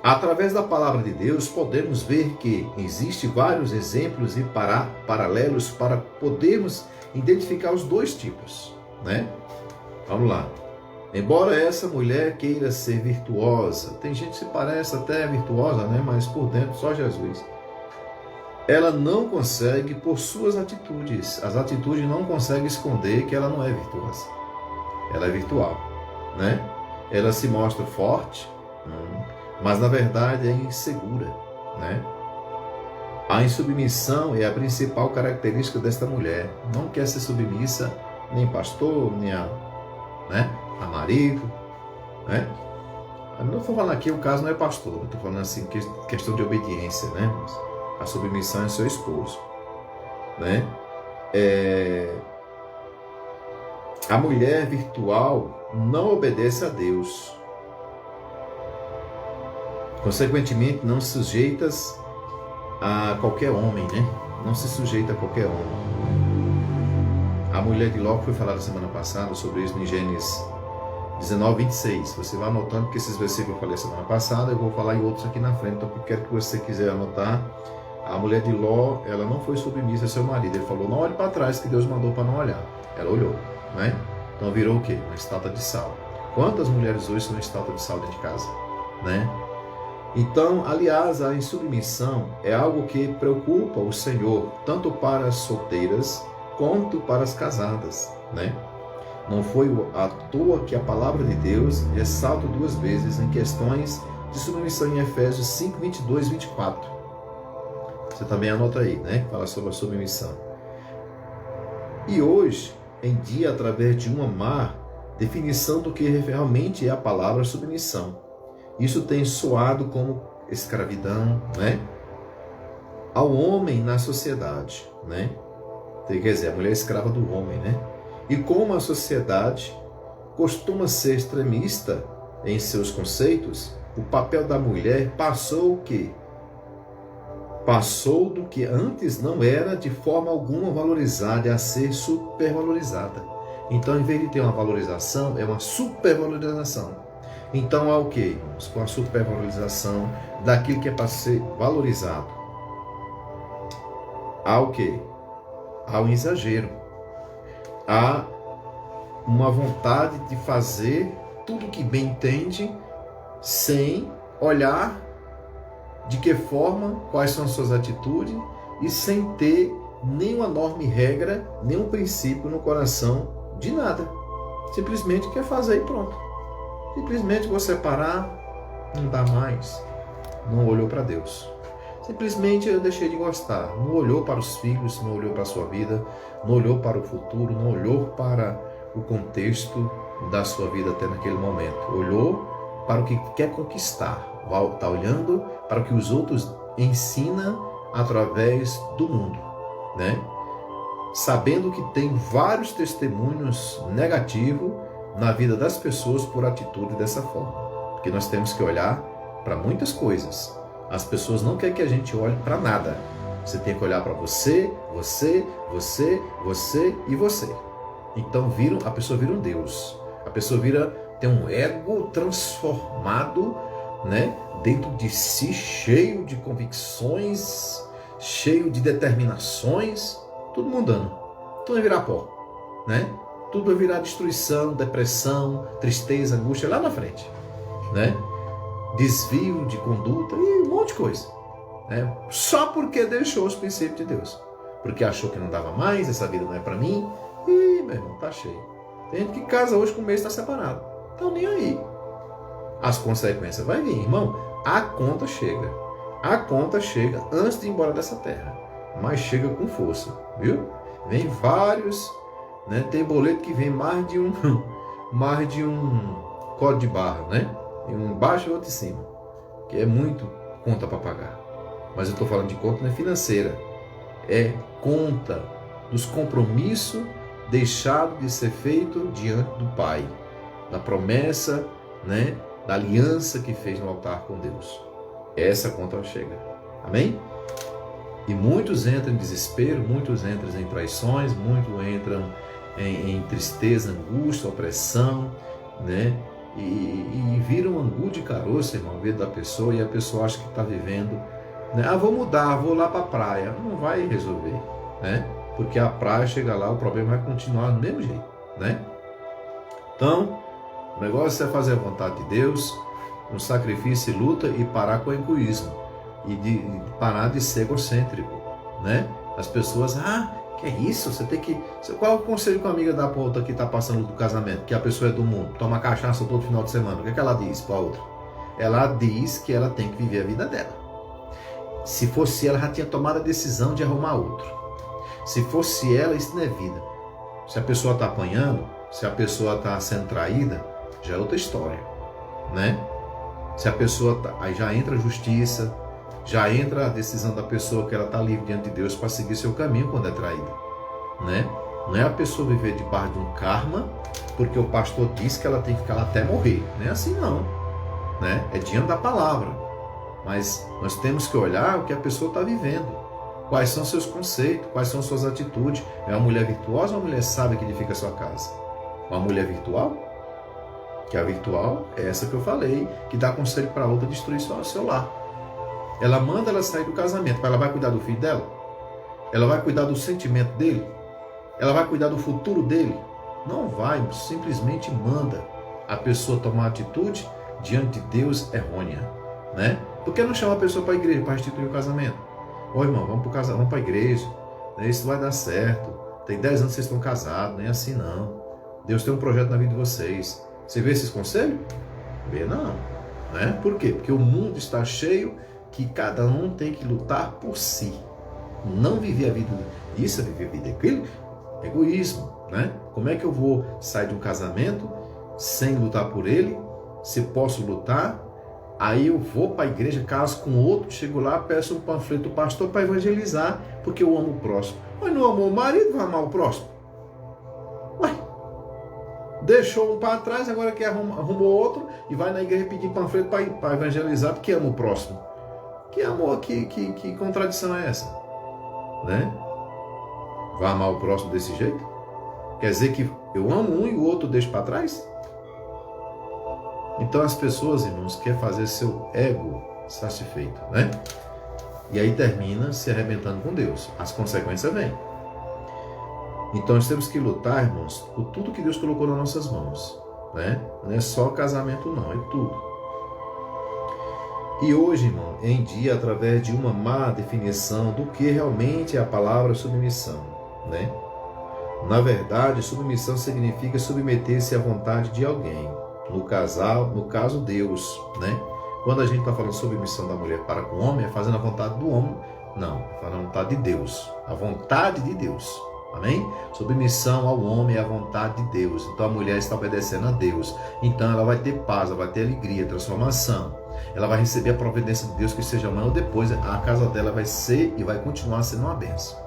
através da palavra de Deus, podemos ver que existem vários exemplos e paralelos para podermos identificar os dois tipos, né? Vamos lá. Embora essa mulher queira ser virtuosa, tem gente que se parece até virtuosa, né? Mas por dentro só Jesus. Ela não consegue, por suas atitudes, as atitudes não conseguem esconder que ela não é virtuosa. Ela é virtual, né? Ela se mostra forte, mas na verdade é insegura, né? A insubmissão é a principal característica desta mulher. Não quer ser submissa nem pastor, nem a marido, né? Eu não estou falando aqui, o caso não é pastor, eu estou falando assim, questão de obediência, né? A submissão é seu esposo, né? A mulher virtual não obedece a Deus. Consequentemente, não sujeitas a qualquer homem, né? Não se sujeita a qualquer homem. A mulher de Ló foi falada semana passada sobre isso em Gênesis 19, 26. Você vai anotando, porque esses versículos eu falei semana passada, eu vou falar em outros aqui na frente, então eu quero que você quiser anotar. A mulher de Ló, ela não foi submissa ao seu marido. Ele falou, não olhe para trás, que Deus mandou para não olhar. Ela olhou, né? Então virou o quê? Uma estátua de sal. Quantas mulheres hoje são estátua de sal dentro de casa, né? Então, aliás, a insubmissão é algo que preocupa o Senhor, tanto para as solteiras quanto para as casadas, né? Não foi à toa que a palavra de Deus ressalta 2 vezes em questões de submissão em Efésios 5, 22 e 24. Você também anota aí, né? Fala sobre a submissão. E hoje em dia, através de uma má definição do que realmente é a palavra submissão, isso tem soado como escravidão, né? Ao homem na sociedade, né? Quer dizer, a mulher é escrava do homem, né? E como a sociedade costuma ser extremista em seus conceitos, o papel da mulher passou o quê? Passou do que antes não era de forma alguma valorizada a ser supervalorizada. Então, em vez de ter uma valorização, é uma supervalorização. Então, há o que, irmãos? Com a supervalorização daquilo que é para ser valorizado. Há o que? Há um exagero. Há uma vontade de fazer tudo o que bem entende, sem olhar de que forma, quais são as suas atitudes, e sem ter nenhuma norma e regra, nenhum princípio no coração de nada. Simplesmente quer fazer e pronto. Simplesmente você parar, não dá mais, não olhou para Deus. Simplesmente eu deixei de gostar, não olhou para os filhos, não olhou para a sua vida, não olhou para o futuro, não olhou para o contexto da sua vida até naquele momento. Olhou para o que quer conquistar, está olhando para o que os outros ensinam através do mundo, né? Sabendo que tem vários testemunhos negativos na vida das pessoas por atitude dessa forma. Porque nós temos que olhar para muitas coisas. As pessoas não querem que a gente olhe para nada. Você tem que olhar para você, você, você, você e você. Então a pessoa vira um Deus. A pessoa tem um ego transformado, né, dentro de si, cheio de convicções, cheio de determinações, tudo mudando. Tudo vai virar pó, né? Tudo vai virar destruição, depressão, tristeza, angústia lá na frente, né? Desvio de conduta e um monte de coisa, né? Só porque deixou os princípios de Deus, porque achou que não dava mais, essa vida não é para mim. E meu irmão, tá cheio. Tem gente que casa hoje com o mês está separado, então nem aí. As consequências vai vir, irmão. A conta chega antes de ir embora dessa terra, mas chega com força, viu? Vem vários, né? Tem boleto que vem mais de um código de barra, né? E um embaixo e outro em cima, que é muito conta para pagar. Mas eu estou falando de conta não é financeira, é conta dos compromissos deixados de ser feito diante do Pai, da promessa, né? Da aliança que fez no altar com Deus. Essa conta chega. Amém? E muitos entram em desespero, muitos entram em traições, muitos entram em tristeza, angústia, opressão, né? E viram angu de caroço, irmão, vida da pessoa, e a pessoa acha que está vivendo, né? Vou mudar, vou lá para a praia. Não vai resolver, né? Porque a praia chega lá, o problema vai continuar do mesmo jeito, né? Então, o negócio é fazer a vontade de Deus, um sacrifício e luta, e parar com o egoísmo, e de parar de ser egocêntrico, né? As pessoas, que é isso? Você tem que... Qual é o conselho que uma amiga dá para outra que está passando do casamento, que a pessoa é do mundo, toma cachaça todo final de semana? O que é que ela diz para a outra? Ela diz que ela tem que viver a vida dela. Se fosse ela, já tinha tomado a decisão de arrumar outro. Se fosse ela, isso não é vida. Se a pessoa está apanhando, se a pessoa está sendo traída, já é outra história, né? Se a pessoa aí já entra a justiça, já entra a decisão da pessoa que ela está livre diante de Deus para seguir seu caminho quando é traída, né? Não é a pessoa viver debaixo de um karma, porque o pastor disse que ela tem que ficar lá até morrer. Não é assim não, né? É diante da palavra. Mas nós temos que olhar o que a pessoa está vivendo. Quais são seus conceitos, quais são suas atitudes. É uma mulher virtuosa ou uma mulher sábia que edifica a sua casa? Uma mulher virtual? Que a virtual é essa que eu falei, que dá conselho para outra destruir seu lar. Ela manda ela sair do casamento, mas ela vai cuidar do filho dela? Ela vai cuidar do sentimento dele? Ela vai cuidar do futuro dele? Não vai, simplesmente manda a pessoa tomar atitude diante de Deus errônea, né? Por que não chama a pessoa para a igreja para restituir o casamento? Ô irmão, vamos para a igreja, né? Isso vai dar certo. Tem 10 anos que vocês estão casados, nem assim não. Deus tem um projeto na vida de vocês. Você vê esses conselhos? Vê não, né? Por quê? Porque o mundo está cheio que cada um tem que lutar por si. Não viver a vida, isso é viver a vida aquilo, egoísmo, né? Como é que eu vou sair de um casamento sem lutar por ele? Se posso lutar, aí eu vou para a igreja, caso com outro, chego lá, peço um panfleto do pastor para evangelizar, porque eu amo o próximo. Mas não amou o marido, vai amar o próximo? Ué, deixou um para trás, agora que arrumou outro e vai na igreja pedir panfleto para evangelizar, porque ama o próximo. Que amor, que contradição é essa? Né? Vai amar o próximo desse jeito? Quer dizer que eu amo um e o outro deixo para trás? Então as pessoas, irmãos, querem fazer seu ego satisfeito, né? E aí termina se arrebentando com Deus. As consequências vêm. Então nós temos que lutar, irmãos, por tudo que Deus colocou nas nossas mãos, né? Não é só casamento não, é tudo. E hoje, irmão, em dia, através de uma má definição do que realmente é a palavra submissão, né? Na verdade, submissão significa submeter-se à vontade de alguém. No caso Deus, né? Quando a gente está falando submissão da mulher para com o homem, é fazendo a vontade do homem. Não, é fazendo a vontade de Deus. A vontade de Deus. Amém? Submissão ao homem é a vontade de Deus. Então a mulher está obedecendo a Deus. Então ela vai ter paz, ela vai ter alegria, transformação. Ela vai receber a providência de Deus, que seja amanhã ou depois, a casa dela vai ser e vai continuar sendo uma bênção.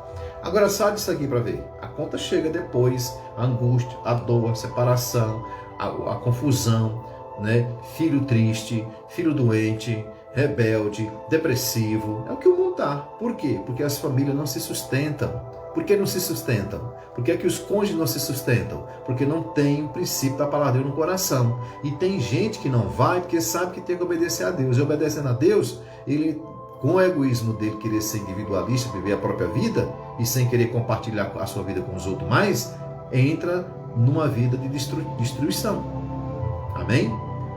Agora sabe isso aqui para ver. A conta chega depois, a angústia, a dor, a separação, a confusão, né? Filho triste, filho doente, rebelde, depressivo. É o que o mundo está. Por quê? Porque as famílias não se sustentam. Por que não se sustentam? Por que os cônjuges não se sustentam? Porque não tem o princípio da palavra de Deus no coração. E tem gente que não vai porque sabe que tem que obedecer a Deus. E obedecendo a Deus, ele, com o egoísmo dele, querer ser individualista, viver a própria vida, e sem querer compartilhar a sua vida com os outros mais, entra numa vida de destruição. Amém?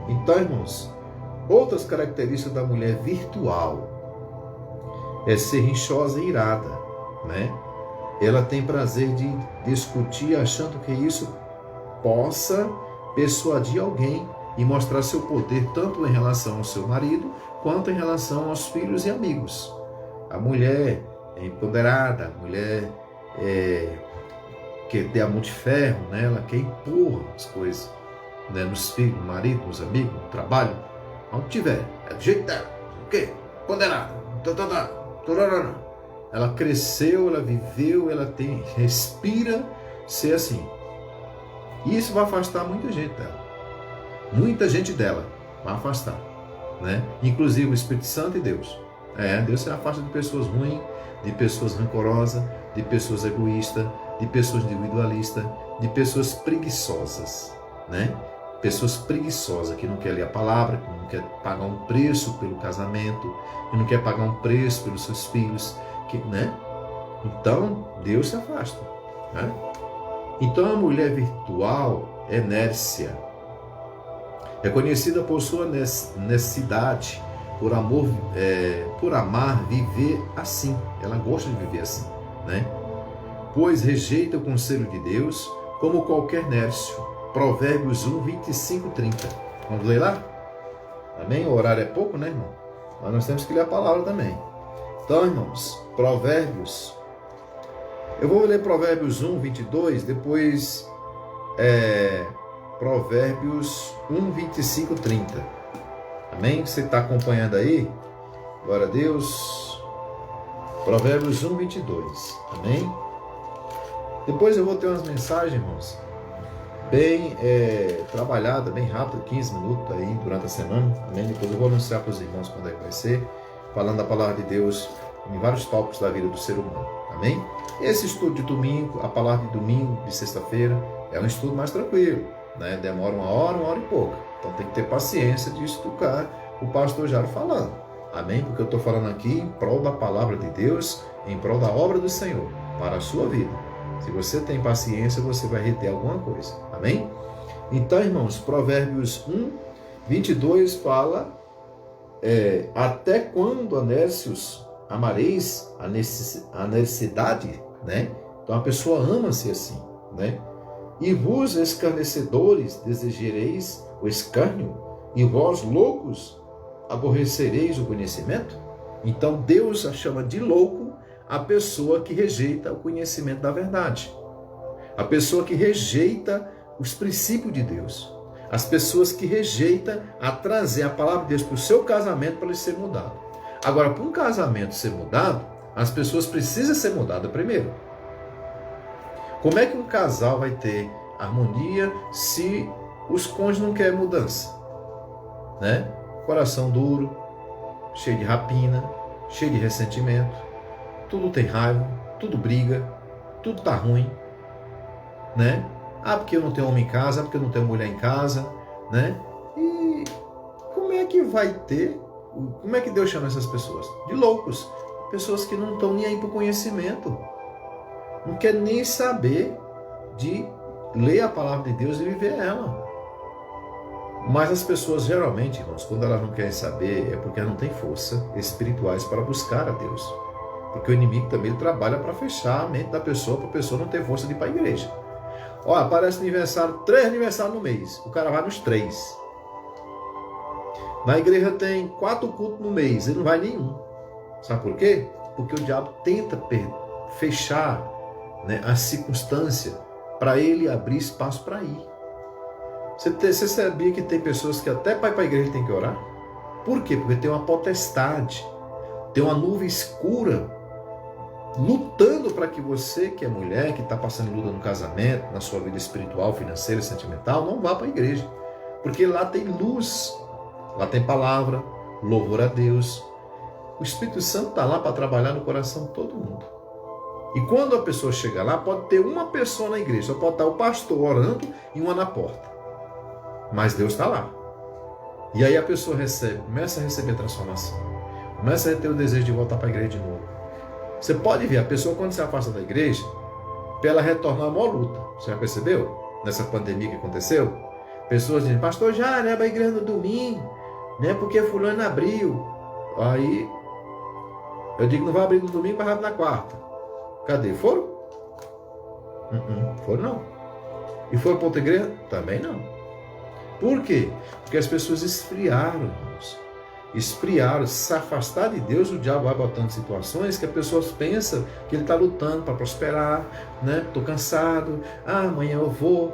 Então, irmãos, outras características da mulher virtual é ser rinchosa e irada, né? Ela tem prazer de discutir, achando que isso possa persuadir alguém e mostrar seu poder tanto em relação ao seu marido quanto em relação aos filhos e amigos. A mulher é empoderada, a mulher que tem a mão de ferro, né? Ela quer impor as coisas, né? Nos filhos, no marido, nos amigos, no trabalho, onde tiver, é do jeito dela, o quê? Empoderada, ela cresceu, ela viveu, ela respira ser assim. E isso vai afastar muita gente dela. Muita gente dela vai afastar, né? Inclusive o Espírito Santo e Deus. Deus se afasta de pessoas ruins, de pessoas rancorosas, de pessoas egoístas, de pessoas individualistas, de pessoas preguiçosas, né? Pessoas preguiçosas que não querem ler a palavra, que não querem pagar um preço pelo casamento, que não querem pagar um preço pelos seus filhos, né? Então, Deus se afasta, né? Então, a mulher virtual é inércia. É conhecida por sua necessidade, por amar viver assim. Ela gosta de viver assim, né? Pois rejeita o conselho de Deus como qualquer nércio. Provérbios 1, 25, 30. Vamos ler lá? Amém? O horário é pouco, né, irmão? Mas nós temos que ler a palavra também. Então, irmãos, Provérbios. Eu vou ler Provérbios 1, 22, depois Provérbios 1, 25, 30. Amém? Você está acompanhando aí? Glória a Deus. Provérbios 1, 22. Amém? Depois eu vou ter umas mensagens, irmãos, bem trabalhada, bem rápido, 15 minutos aí durante a semana. Amém? Depois eu vou anunciar para os irmãos quando é que vai ser, falando da palavra de Deus em vários tópicos da vida do ser humano. Amém? Esse estudo de domingo, a palavra de domingo, de sexta-feira, é um estudo mais tranquilo, né? Demora uma hora e pouco. Então tem que ter paciência de escutar o pastor Jairo falando. Amém? Porque eu estou falando aqui em prol da palavra de Deus, em prol da obra do Senhor, para a sua vida. Se você tem paciência, você vai reter alguma coisa. Amém? Então, irmãos, Provérbios 1:22 fala: até quando, anércios, amareis a necessidade, né? Então a pessoa ama-se assim, né? E vos, escarnecedores, desejareis o escárnio, e vós, loucos, aborrecereis o conhecimento? Então Deus a chama de louco a pessoa que rejeita o conhecimento da verdade, a pessoa que rejeita os princípios de Deus, as pessoas que rejeitam a trazer a palavra de Deus para o seu casamento para ele ser mudado. Agora, para um casamento ser mudado, as pessoas precisam ser mudadas primeiro. Como é que um casal vai ter harmonia se os cônjuges não querem mudança? Né? Coração duro, cheio de rapina, cheio de ressentimento, tudo tem raiva, tudo briga, tudo tá ruim, né? Ah, porque eu não tenho homem em casa, porque eu não tenho mulher em casa, né? E como é que vai ter, como é que Deus chama essas pessoas? De loucos, pessoas que não estão nem aí para o conhecimento, não quer nem saber de ler a palavra de Deus e viver ela. Mas as pessoas geralmente, irmãos, quando elas não querem saber, é porque elas não têm força espirituais para buscar a Deus. Porque o inimigo também trabalha para fechar a mente da pessoa, para a pessoa não ter força de ir para a igreja. Ó, aparece aniversário, 3 aniversários no mês, o cara vai nos 3. Na igreja tem 4 cultos no mês, ele não vai nenhum. Sabe por quê? Porque o diabo tenta fechar, né, a circunstância para ele abrir espaço para ir. Você sabia que tem pessoas que até para ir para a igreja tem que orar? Por quê? Porque tem uma potestade, tem uma nuvem escura lutando para que você, que é mulher, que está passando luta no casamento, na sua vida espiritual, financeira e sentimental, não vá para a igreja. Porque lá tem luz, lá tem palavra, louvor a Deus. O Espírito Santo está lá para trabalhar no coração de todo mundo. E quando a pessoa chega lá, pode ter uma pessoa na igreja, só pode estar o pastor orando e uma na porta. Mas Deus está lá. E aí a pessoa começa a receber transformação. Começa a ter o desejo de voltar para a igreja de novo. Você pode ver, a pessoa quando se afasta da igreja, para ela retornar, é uma luta. Você já percebeu? Nessa pandemia que aconteceu? Pessoas dizem, pastor, já leva a igreja no domingo, né? Porque fulano abriu. Aí, eu digo, não vai abrir no domingo, mas abre na quarta. Cadê? Foram? Foram não. E foram para outra igreja? Também não. Por quê? Porque as pessoas esfriaram, irmãos. Esfriaram, se afastar de Deus, o diabo vai botando situações que as pessoas pensam que ele está lutando para prosperar, né? Estou cansado, amanhã eu vou,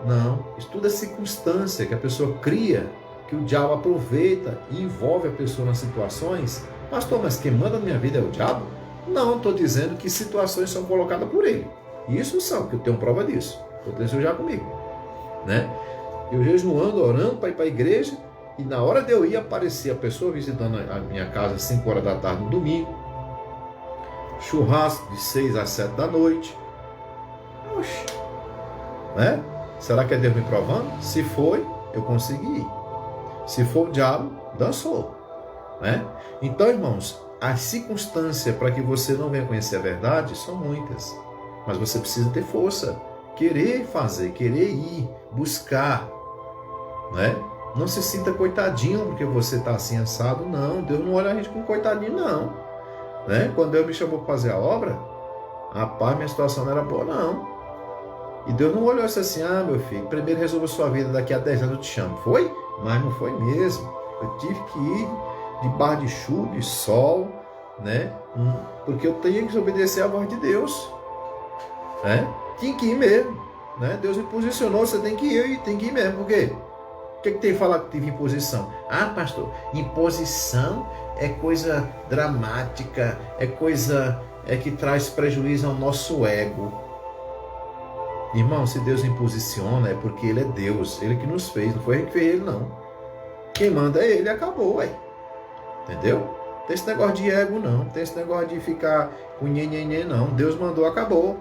não. Isso tudo é circunstância que a pessoa cria, que o diabo aproveita e envolve a pessoa nas situações. Pastor, mas quem manda na minha vida é o diabo? Não, estou dizendo que situações são colocadas por ele. Isso são, que eu tenho prova disso. Aconteceu já comigo, né? Eu jejuando, orando para ir para a igreja, e na hora de eu ir, aparecia a pessoa visitando a minha casa às 5 horas da tarde no domingo, churrasco de 6 às 7 da noite. Oxi, né? Será que é Deus me provando? Se foi, eu consegui ir. Se for o diabo, dançou, né? Então, irmãos, as circunstâncias para que você não venha conhecer a verdade são muitas, mas você precisa ter força, querer fazer, querer ir, buscar, né? Não se sinta coitadinho porque você está assim assado, não. Deus não olha a gente como coitadinho, não, né? Quando Deus me chamou para fazer a obra, rapaz, minha situação não era boa, não. E Deus não olhou assim, meu filho, primeiro resolva sua vida, daqui a 10 anos eu te chamo. Foi? Mas não foi mesmo. Eu tive que ir debaixo de chuva, de sol, né? Porque eu tenho que obedecer à voz de Deus, né? Tinha que ir mesmo, né? Deus me posicionou, você tem que ir e tem que ir mesmo. Por quê? O que tem que falar que tive imposição? Pastor, imposição é coisa dramática, é coisa que traz prejuízo ao nosso ego. Irmão, se Deus imposiciona é porque Ele é Deus. Ele que nos fez, não foi a gente que fez Ele, não. Quem manda é Ele e acabou, ué. Entendeu? Não tem esse negócio de ego, não. Não tem esse negócio de ficar com nhenhenhen, não. Deus mandou, acabou.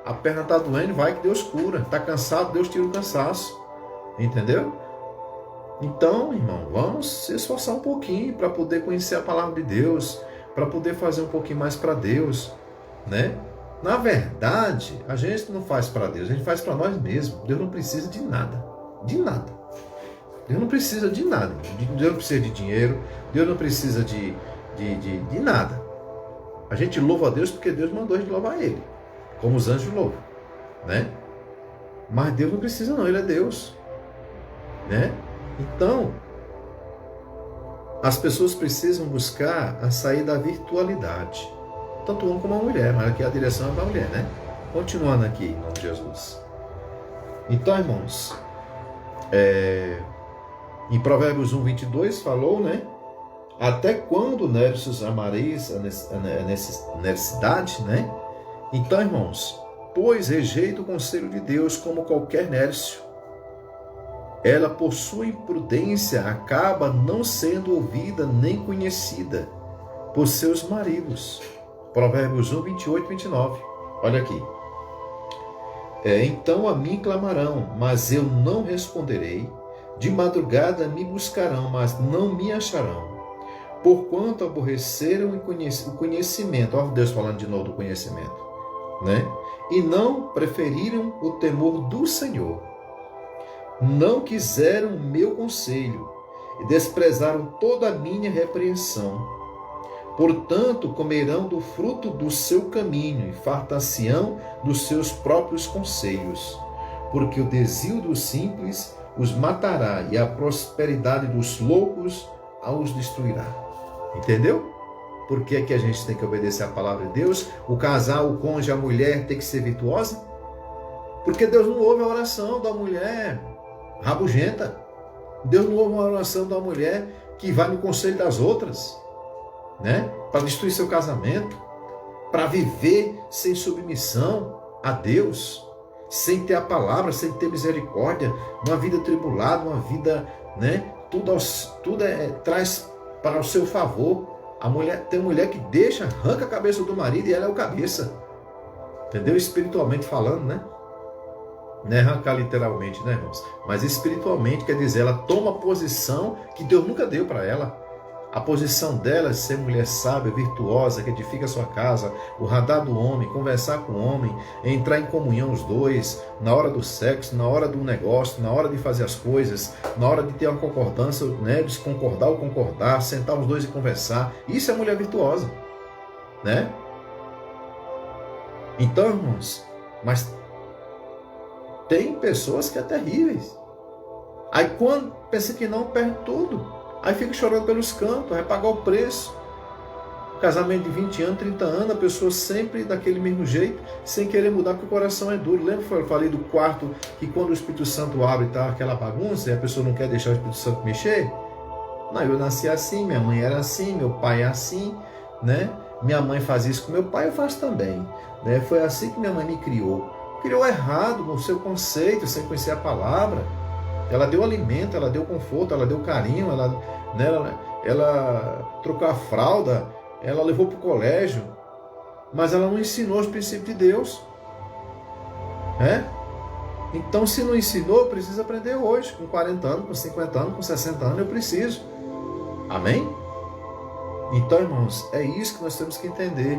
A perna está doendo, vai que Deus cura. Está cansado, Deus tira o cansaço. Entendeu? Então, irmão, vamos se esforçar um pouquinho para poder conhecer a palavra de Deus, para poder fazer um pouquinho mais para Deus, né? Na verdade, a gente não faz para Deus, a gente faz para nós mesmos. Deus não precisa de nada. De nada. Deus não precisa de nada. Deus não precisa de dinheiro. Deus não precisa de nada. A gente louva a Deus porque Deus mandou a gente louvar Ele. Como os anjos louvam, né? Mas Deus não precisa não, Ele é Deus, né? Então, as pessoas precisam buscar a sair da virtualidade. Tanto o homem como a mulher, mas aqui a direção é para a mulher, né? Continuando aqui, em nome de Jesus. Então, irmãos, em Provérbios 1, 22, falou, né? Até quando, nércios, amareis a necessidade, né? Então, irmãos, pois rejeita o conselho de Deus como qualquer nércio. Ela, por sua imprudência, acaba não sendo ouvida nem conhecida por seus maridos. Provérbios 1, 28, 29. Olha aqui. Então a mim clamarão, mas eu não responderei. De madrugada me buscarão, mas não me acharão. Porquanto aborreceram o conhecimento. Olha Deus falando de novo do conhecimento, né? E não preferiram o temor do Senhor. Não quiseram o meu conselho e desprezaram toda a minha repreensão. Portanto, comerão do fruto do seu caminho e fartar-se-ão dos seus próprios conselhos. Porque o desío dos simples os matará e a prosperidade dos loucos os destruirá. Entendeu? Por que a gente tem que obedecer a palavra de Deus? O casal, o cônjuge, a mulher tem que ser virtuosa? Porque Deus não ouve a oração da mulher rabugenta. Deus não ouve a oração da mulher que vai no conselho das outras, né? Para destruir seu casamento, para viver sem submissão a Deus, sem ter a palavra, sem ter misericórdia, uma vida tribulada, uma vida, né? Tudo traz para o seu favor. Tem mulher que arranca a cabeça do marido e ela é o cabeça. Entendeu? Espiritualmente falando, né? Não é arrancar literalmente, né, irmãos? Mas espiritualmente, quer dizer, ela toma a posição que Deus nunca deu para ela. A posição dela é ser mulher sábia, virtuosa, que edifica a sua casa, o radar do homem, conversar com o homem, entrar em comunhão os dois, na hora do sexo, na hora do negócio, na hora de fazer as coisas, na hora de ter uma concordância, né, de se concordar ou concordar, sentar os dois e conversar. Isso é mulher virtuosa, né? Então, irmãos, mas tem pessoas que é terríveis. Aí quando pensa que não, perde tudo. Aí fica chorando pelos cantos, vai pagar o preço. Casamento de 20 anos, 30 anos, a pessoa sempre daquele mesmo jeito, sem querer mudar, porque o coração é duro. Lembra que eu falei do quarto, que quando o Espírito Santo abre, tá aquela bagunça, e a pessoa não quer deixar o Espírito Santo mexer? Não, eu nasci assim, minha mãe era assim, meu pai é assim, né? Minha mãe faz isso com meu pai, eu faço também, né? Foi assim que minha mãe me criou. Criou errado no seu conceito, sem conhecer a palavra. Ela deu alimento, ela deu conforto, ela deu carinho, ela trocou a fralda, ela levou para o colégio, mas ela não ensinou os princípios de Deus. Então, se não ensinou, precisa aprender hoje, com 40 anos, com 50 anos, com 60 anos, eu preciso. Amém? Então, irmãos, é isso que nós temos que entender.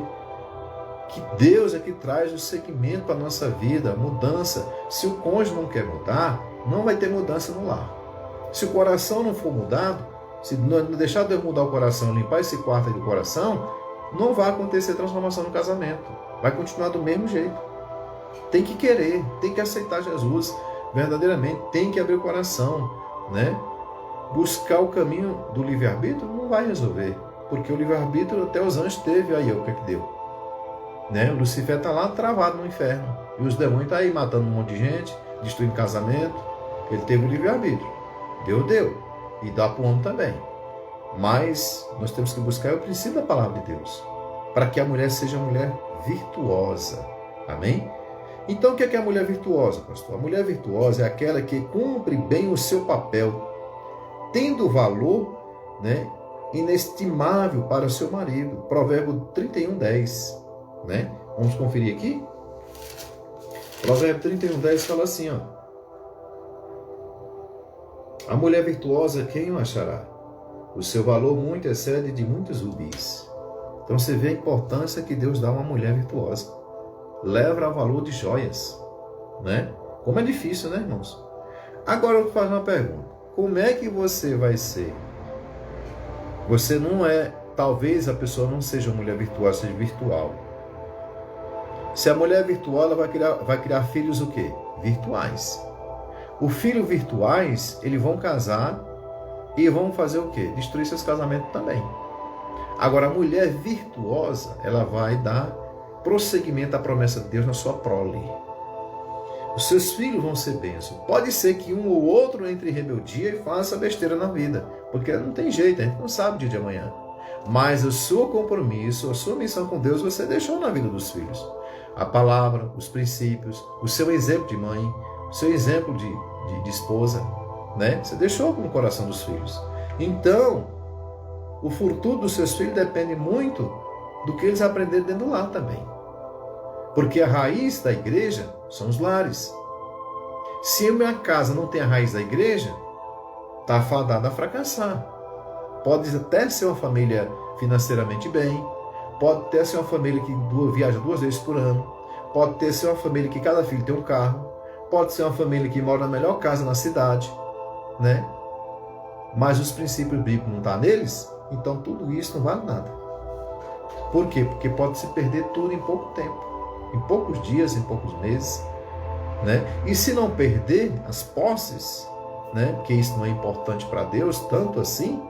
Que Deus é que traz o segmento para a nossa vida, a mudança. Se o cônjuge não quer mudar, não vai ter mudança no lar. Se o coração não for mudado, se não deixar Deus mudar o coração, limpar esse quarto aí do coração, não vai acontecer transformação no casamento. Vai continuar do mesmo jeito. Tem que querer, tem que aceitar Jesus verdadeiramente, tem que abrir o coração, né? Buscar o caminho do livre-arbítrio não vai resolver, porque o livre-arbítrio até os anjos teve, aí o que é que deu? Né? O Lucifer está lá travado no inferno, e os demônios estão aí matando um monte de gente, destruindo casamento. Ele teve o livre-arbítrio, Deus deu, e dá para o homem também. Mas nós temos que buscar o princípio da palavra de Deus, para que a mulher seja uma mulher virtuosa. Amém? Então, o que é a mulher virtuosa, pastor? A mulher virtuosa é aquela que cumpre bem o seu papel, tendo valor, né, inestimável para o seu marido. Provérbio 31:10, né? Vamos conferir aqui? Provérbio 31:10 fala assim, ó. A mulher virtuosa, quem o achará? O seu valor muito excede de muitos rubis. Então você vê a importância que Deus dá a uma mulher virtuosa. Leva ao valor de joias, né? Como é difícil, né, irmãos? Agora eu vou fazer uma pergunta. Como é que você vai ser? Você não é, talvez a pessoa não seja uma mulher virtuosa, seja virtual. Se a mulher é virtual, ela vai criar filhos o quê? Virtuais. Os filhos virtuais, eles vão casar e vão fazer o quê? Destruir seus casamentos também. Agora, a mulher virtuosa, ela vai dar prosseguimento à promessa de Deus na sua prole. Os seus filhos vão ser bênçãos. Pode ser que um ou outro entre em rebeldia e faça besteira na vida, porque não tem jeito, a gente não sabe o dia de amanhã. Mas o seu compromisso, a sua missão com Deus, você deixou na vida dos filhos. A palavra, os princípios, o seu exemplo de mãe, o seu exemplo de esposa, né? Você deixou no coração dos filhos. Então, o futuro dos seus filhos depende muito do que eles aprenderem dentro do lar também. Porque a raiz da igreja são os lares. Se a minha casa não tem a raiz da igreja, está fadada a fracassar. Pode até ser uma família financeiramente bem, pode até ser uma família que viaja 2 vezes por ano, pode ter ser uma família que cada filho tem um carro, pode ser uma família que mora na melhor casa na cidade, né? Mas os princípios bíblicos não estão neles, então tudo isso não vale nada. Por quê? Porque pode se perder tudo em pouco tempo, em poucos dias, em poucos meses, né? E se não perder as posses, né? Porque isso não é importante para Deus, tanto assim,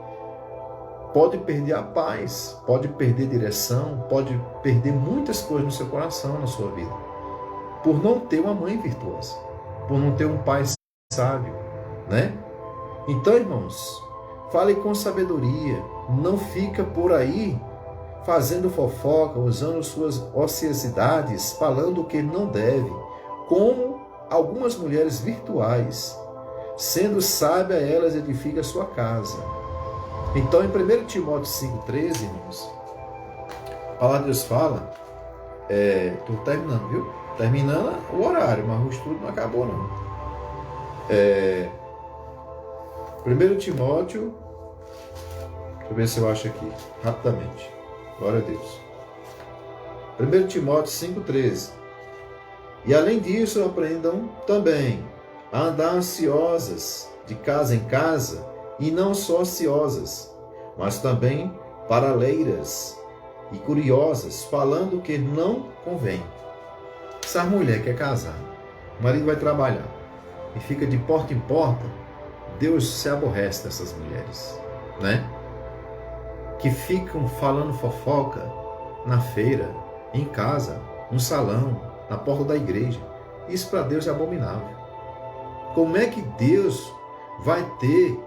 pode perder a paz, pode perder direção, pode perder muitas coisas no seu coração, na sua vida, por não ter uma mãe virtuosa, por não ter um pai sábio, né? Então, irmãos, fale com sabedoria, não fica por aí fazendo fofoca, usando suas ociosidades, falando o que não deve, como algumas mulheres virtuais. Sendo sábia, elas edificam a sua casa. Então, em 1 Timóteo 5,13, irmãos, a palavra de Deus fala, estou terminando, viu? Terminando o horário, mas o estudo não acabou, não. 1 Timóteo, deixa eu ver se eu acho aqui, rapidamente. Glória a Deus. 1 Timóteo 5,13. E além disso, aprendam também a andar ansiosas de casa em casa, e não só ociosas, mas também paraleiras e curiosas, falando o que não convém. Essa mulher quer casar, o marido vai trabalhar e fica de porta em porta, Deus se aborrece dessas mulheres, né? Que ficam falando fofoca na feira, em casa, no salão, na porta da igreja. Isso para Deus é abominável. Como é que Deus vai ter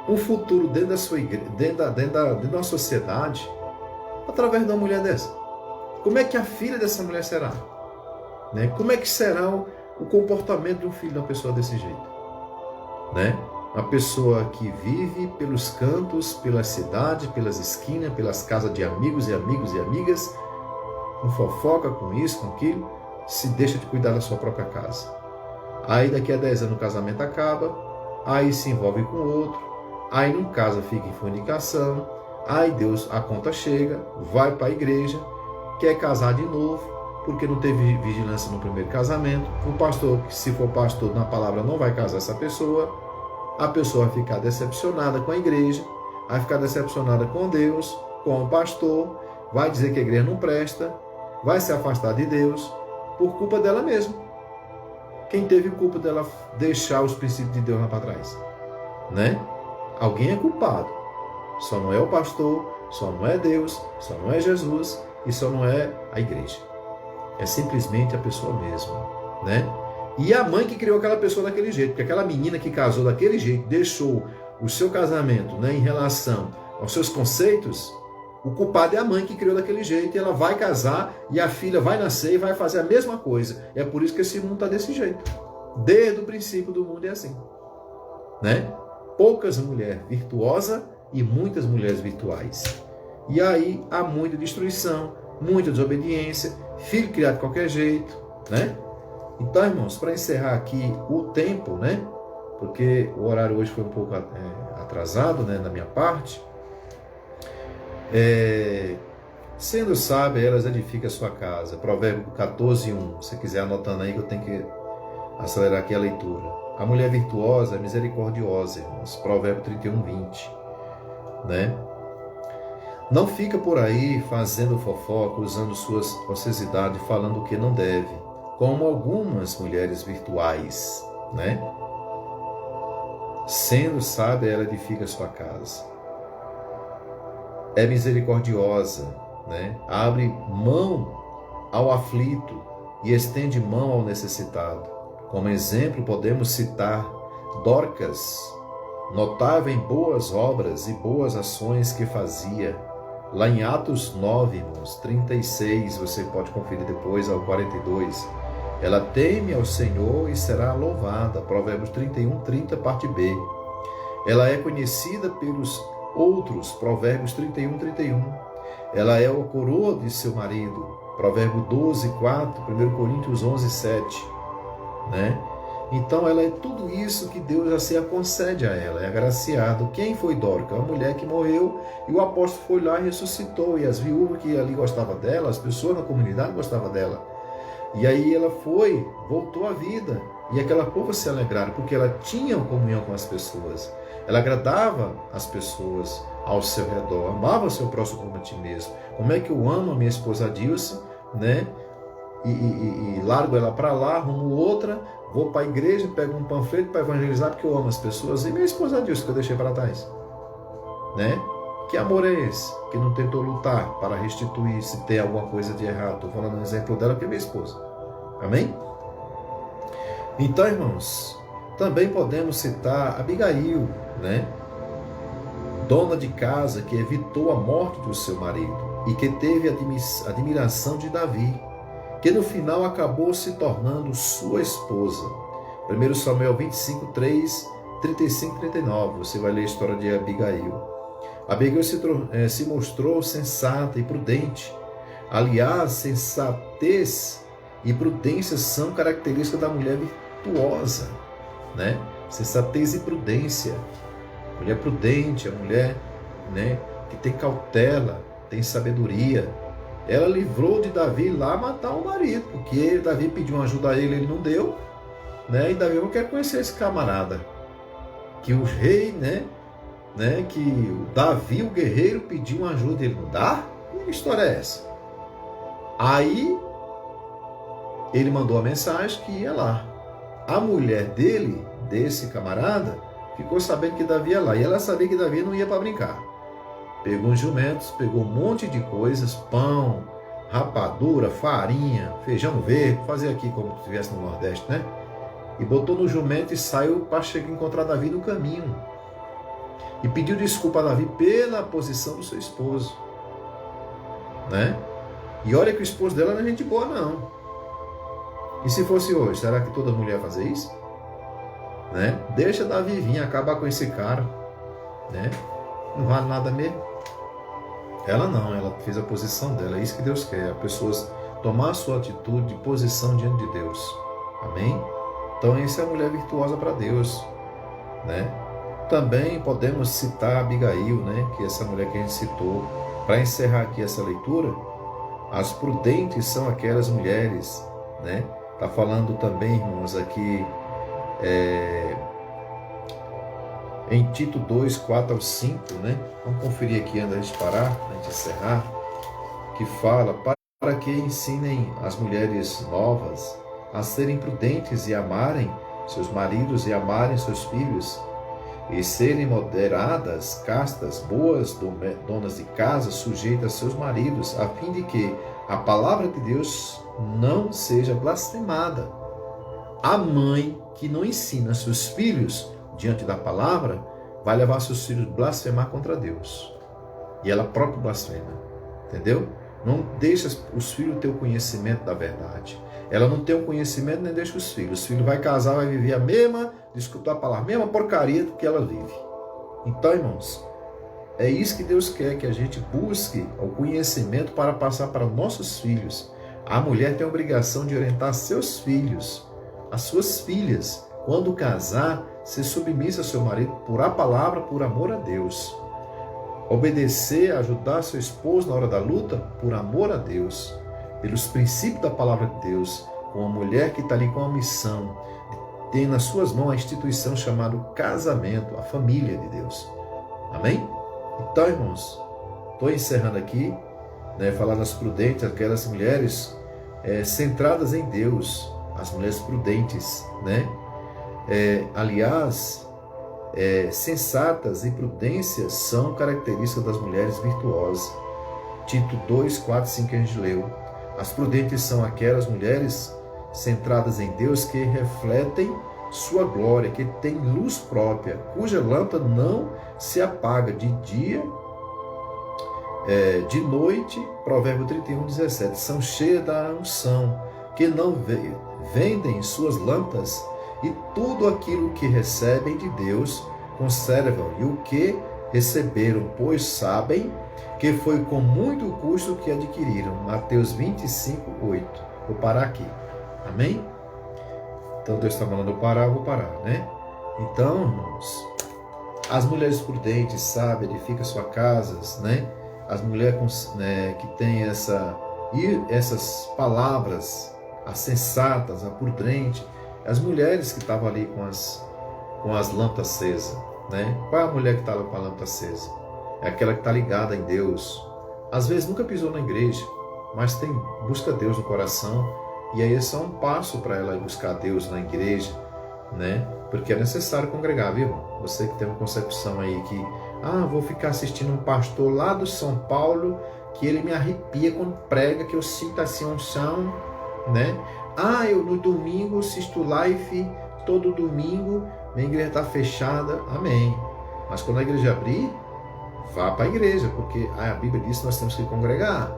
um futuro dentro da sua igreja, dentro da sociedade, através de uma mulher dessa? Como é que a filha dessa mulher será? Né? Como é que será o comportamento de um filho de uma pessoa desse jeito? Né? Uma pessoa que vive pelos cantos, pelas cidades, pelas esquinas, pelas casas de amigos e amigas, com fofoca, com isso, com aquilo, se deixa de cuidar da sua própria casa. Aí daqui a 10 anos o casamento acaba, aí se envolve com outro, aí não casa, fica em fornicação, aí a conta chega, vai para a igreja, quer casar de novo, porque não teve vigilância no primeiro casamento. O pastor, se for pastor na palavra, não vai casar essa pessoa. A pessoa vai ficar decepcionada com a igreja, vai ficar decepcionada com Deus, com o pastor, vai dizer que a igreja não presta, vai se afastar de Deus por culpa dela mesma. Quem teve culpa dela deixar os princípios de Deus lá para trás? Né? Alguém é culpado. Só não é o pastor, só não é Deus, só não é Jesus e só não é a igreja. É simplesmente a pessoa mesma, né? E a mãe que criou aquela pessoa daquele jeito, porque aquela menina que casou daquele jeito, deixou o seu casamento, né, em relação aos seus conceitos, O culpado é a mãe que criou daquele jeito, e ela vai casar, e a filha vai nascer e vai fazer a mesma coisa. É por isso que esse mundo está desse jeito. Desde o princípio do mundo é assim. Né? Poucas mulheres virtuosas e muitas mulheres virtuais. E aí há muita destruição, muita desobediência, filho criado de qualquer jeito, né? Então, irmãos, para encerrar aqui o tempo, né? Porque o horário hoje foi um pouco atrasado, né, na minha parte. Sendo sábia, elas edificam a sua casa. Provérbio 14:1. Se quiser anotando aí, que eu tenho que acelerar aqui a leitura. A mulher virtuosa é misericordiosa, irmãos. Provérbio 31:20. Né? Não fica por aí fazendo fofoca, usando suas ociosidades, falando o que não deve, como algumas mulheres virtuais, né? Sendo sábia, ela edifica a sua casa. É misericordiosa, né? Abre mão ao aflito e estende mão ao necessitado. Como exemplo, podemos citar Dorcas, notável em boas obras e boas ações que fazia. Lá em Atos 9, irmãos, 36, você pode conferir depois, ao 42. Ela teme ao Senhor e será louvada. Provérbios 31:30, parte B. Ela é conhecida pelos outros. Provérbios 31:31. Ela é a coroa de seu marido. Provérbio 12:4. 1 Coríntios 11:7. Né? Então ela é tudo isso que Deus assim concede a ela, é agraciado. Quem foi Dorcas? Uma mulher que morreu e o apóstolo foi lá e ressuscitou, e as viúvas que ali gostavam dela, as pessoas na comunidade gostavam dela. E aí ela voltou à vida, e aquela povo se alegraram, porque ela tinha comunhão com as pessoas, ela agradava as pessoas ao seu redor, amava o seu próximo como a ti mesmo. Como é que eu amo a minha esposa Dilce, né? E largo ela para lá, arrumo outra, vou para a igreja, pego um panfleto para evangelizar porque eu amo as pessoas. E minha esposa Dilce, que eu deixei para trás, né? Que amor é esse? Que não tentou lutar para restituir se tem alguma coisa de errado. Estou falando um exemplo dela porque é minha esposa. Amém? Então, irmãos, também podemos citar Abigail, né? Dona de casa que evitou a morte do seu marido e que teve admiração de Davi, que no final acabou se tornando sua esposa. 1 Samuel 25:3, 35 e 39. Você vai ler a história de Abigail. Abigail se mostrou sensata e prudente. Aliás, sensatez e prudência são características da mulher virtuosa, né? Sensatez e prudência. Mulher prudente, a mulher, né, que tem cautela, tem sabedoria. Ela livrou de Davi lá matar o marido, porque Davi pediu uma ajuda a ele não deu, né? E Davi não quer conhecer esse camarada. Que o rei, né, que o Davi, o guerreiro, pediu uma ajuda e ele não dá? Que história é essa? Aí ele mandou a mensagem que ia lá. A mulher dele, desse camarada, ficou sabendo que Davi ia lá. E ela sabia que Davi não ia para brincar. Pegou uns jumentos, pegou um monte de coisas, pão, rapadura, farinha, feijão verde, fazia aqui como se estivesse no Nordeste, né? E botou no jumento e saiu para chegar a encontrar Davi no caminho. E pediu desculpa a Davi pela posição do seu esposo, né? E olha que o esposo dela não é gente boa, não. E se fosse hoje, será que toda mulher ia fazer isso? Né? Deixa Davi vir acabar com esse cara, né? Não vale nada mesmo. Ela não, ela fez a posição dela. É isso que Deus quer, as pessoas tomar a sua atitude de posição diante de Deus. Amém? Então essa é a mulher virtuosa para Deus, né? Também podemos citar Abigail, né? Que é essa mulher que a gente citou. Para encerrar aqui essa leitura, as prudentes são aquelas mulheres, né? Está falando também, irmãos, aqui em Tito 2, 4 ao 5, né? Vamos conferir aqui antes de a gente parar, antes de encerrar, que fala para que ensinem as mulheres novas a serem prudentes e amarem seus maridos e amarem seus filhos, e serem moderadas, castas, boas donas de casa, sujeitas a seus maridos, a fim de que a palavra de Deus não seja blasfemada. A mãe que não ensina seus filhos diante da palavra vai levar seus filhos a blasfemar contra Deus. e ela própria blasfema, entendeu? Não deixa os filhos ter o conhecimento da verdade. Ela não tem o conhecimento, nem deixa os filhos. Os filhos vai casar, vai viver a mesma, desculpa a palavra, a mesma porcaria que ela vive. Então, irmãos, é isso que Deus quer, que a gente busque o conhecimento para passar para nossos filhos. A mulher tem a obrigação de orientar seus filhos, as suas filhas. Quando casar, ser submissa ao seu marido por a palavra, por amor a Deus. Obedecer, ajudar seu esposo na hora da luta, por amor a Deus. Pelos princípios da palavra de Deus. Com uma mulher que está ali com a missão, tem nas suas mãos a instituição chamada casamento, a família de Deus. Amém? Então, irmãos, estou encerrando aqui, falando as prudentes, aquelas mulheres centradas em Deus, as mulheres prudentes, aliás, sensatas e prudências são características das mulheres virtuosas. Tito 2, 4, 5 que a gente leu. As prudentes são aquelas mulheres centradas em Deus que refletem sua glória, que têm luz própria, cuja lâmpada não se apaga de dia, de noite. Provérbio 31, 17. São cheias da unção, que não vendem suas lâmpadas, e tudo aquilo que recebem de Deus conservam, e o que receberam, pois sabem que foi com muito custo que adquiriram. Mateus 25, 8. Vou parar aqui. Amém? Então Deus está mandando eu parar, eu vou parar, Então, irmãos, as mulheres prudentes, sábias, edificam suas casas, As mulheres que têm essas palavras, as sensatas, a prudente, as mulheres que estavam ali com as lâmpadas acesas, Qual é a mulher que está com a lâmpada acesa? É aquela que está ligada em Deus. Às vezes nunca pisou na igreja, mas busca Deus no coração, e aí é só um passo para ela ir buscar Deus na igreja, Porque é necessário congregar, viu? Você que tem uma concepção aí que, vou ficar assistindo um pastor lá do São Paulo, que ele me arrepia quando prega, que eu sinto assim um chão, eu no domingo assisto live, todo domingo, minha igreja está fechada, amém. Mas quando a igreja abrir, vá para a igreja, porque a Bíblia diz que nós temos que congregar,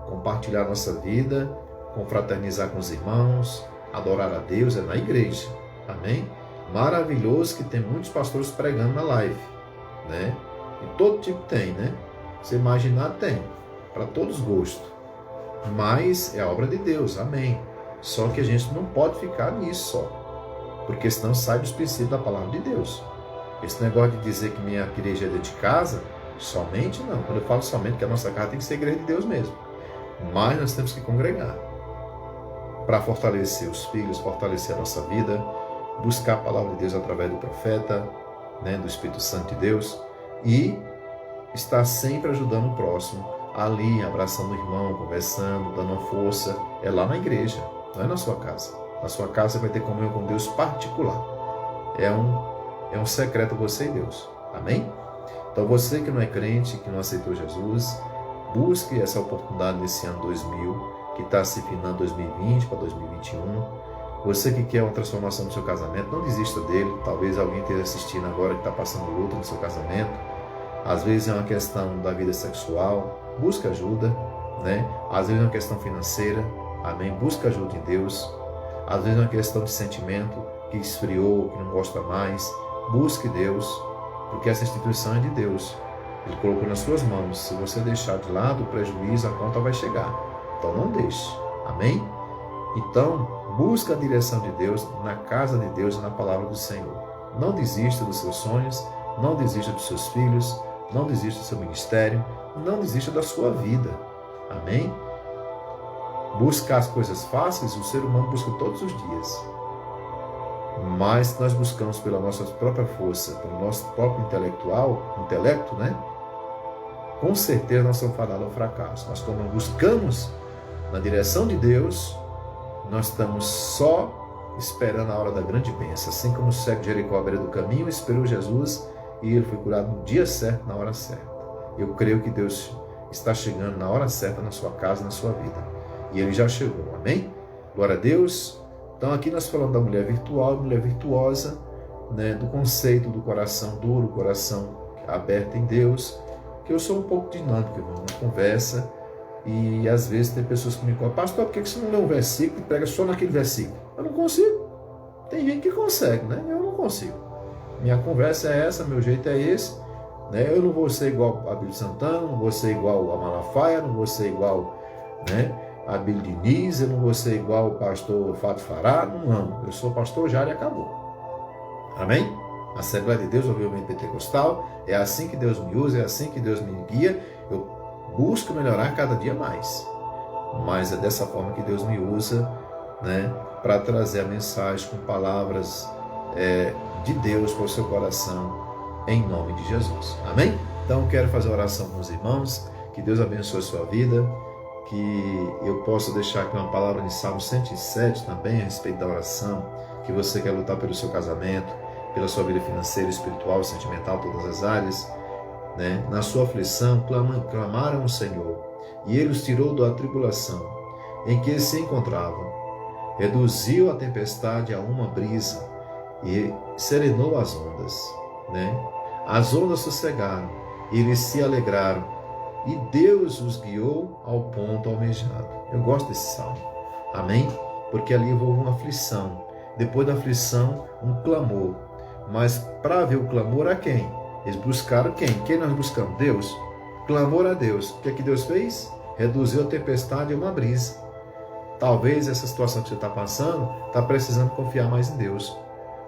compartilhar nossa vida, confraternizar com os irmãos, adorar a Deus, é na igreja, amém? Maravilhoso que tem muitos pastores pregando na live, E todo tipo tem, Você imaginar tem, para todos os gostos, mas é a obra de Deus, amém? Só que a gente não pode ficar nisso só, porque senão sai dos princípios da palavra de Deus. Esse negócio de dizer que minha igreja é dentro de casa, somente não. Quando eu falo somente, que a nossa casa tem que ser a igreja de Deus mesmo. Mas nós temos que congregar para fortalecer os filhos, fortalecer a nossa vida, buscar a palavra de Deus através do profeta, do Espírito Santo de Deus, e estar sempre ajudando o próximo, ali, abraçando o irmão, conversando, dando uma força. É lá na igreja, não é na sua casa. Na sua casa você vai ter comunhão com Deus particular. É um secreto você e Deus. Amém? Então você que não é crente, que não aceitou Jesus, busque essa oportunidade nesse ano 2000, que está se finando 2020 para 2021. Você que quer uma transformação no seu casamento, não desista dele. Talvez alguém esteja assistindo agora que está passando luto no seu casamento. Às vezes é uma questão da vida sexual, busque ajuda, Às vezes é uma questão financeira, amém? Busque ajuda em Deus. Às vezes é uma questão de sentimento, que esfriou, que não gosta mais. Busque Deus, porque essa instituição é de Deus. Ele colocou nas suas mãos. Se você deixar de lado o prejuízo, a conta vai chegar. Então não deixe, amém? Então, busque a direção de Deus na casa de Deus e na palavra do Senhor. Não desista dos seus sonhos, não desista dos seus filhos, não desista do seu ministério, não desista da sua vida. Amém? Buscar as coisas fáceis, o ser humano busca todos os dias. Mas nós buscamos pela nossa própria força, pelo nosso próprio intelecto, Com certeza nós somos fadados ao fracasso. Mas quando buscamos na direção de Deus, nós estamos só esperando a hora da grande bênção. Assim como o cego de Jericó à beira do caminho esperou Jesus, e ele foi curado no dia certo, na hora certa. Eu creio que Deus está chegando na hora certa na sua casa, na sua vida. E ele já chegou, amém? Glória a Deus. Então aqui nós falamos da mulher virtual, mulher virtuosa, do conceito do coração duro, coração aberto em Deus, que eu sou um pouco dinâmico, irmão, na conversa, e às vezes tem pessoas que me falam, pastor, por que você não lê um versículo e prega só naquele versículo? Eu não consigo. Tem gente que consegue, né? Eu não consigo. Minha conversa é essa, meu jeito é esse, né? Eu não vou ser igual a Bíblia Santana, não vou ser igual a Malafaia, não vou ser igual, né, a Bíblia Diniz, eu não vou ser igual o pastor Fábio Fará, não. Eu sou pastor Jário e acabou. Amém? Assembleia de Deus, obviamente pentecostal, é assim que Deus me usa, é assim que Deus me guia. Eu busco melhorar cada dia mais, mas é dessa forma que Deus me usa, né, para trazer a mensagem com palavras de Deus para o seu coração, em nome de Jesus. Amém? Então quero fazer uma oração com os irmãos, que Deus abençoe a sua vida, que eu possa deixar aqui uma palavra de Salmo 107 também a respeito da oração, que você quer lutar pelo seu casamento, pela sua vida financeira, espiritual, sentimental, todas as áreas, né? Na sua aflição, clamaram ao Senhor, e Ele os tirou da tribulação em que se encontravam. Reduziu a tempestade a uma brisa e serenou as ondas, né? As ondas sossegaram, e eles se alegraram, e Deus os guiou ao ponto almejado. Eu gosto desse salmo. Amém? Porque ali houve uma aflição. Depois da aflição, um clamor. Mas para ver o clamor a quem? Eles buscaram quem? Quem nós buscamos? Deus. Clamor a Deus. O que é que Deus fez? Reduziu a tempestade a uma brisa. Talvez essa situação que você está passando, está precisando confiar mais em Deus.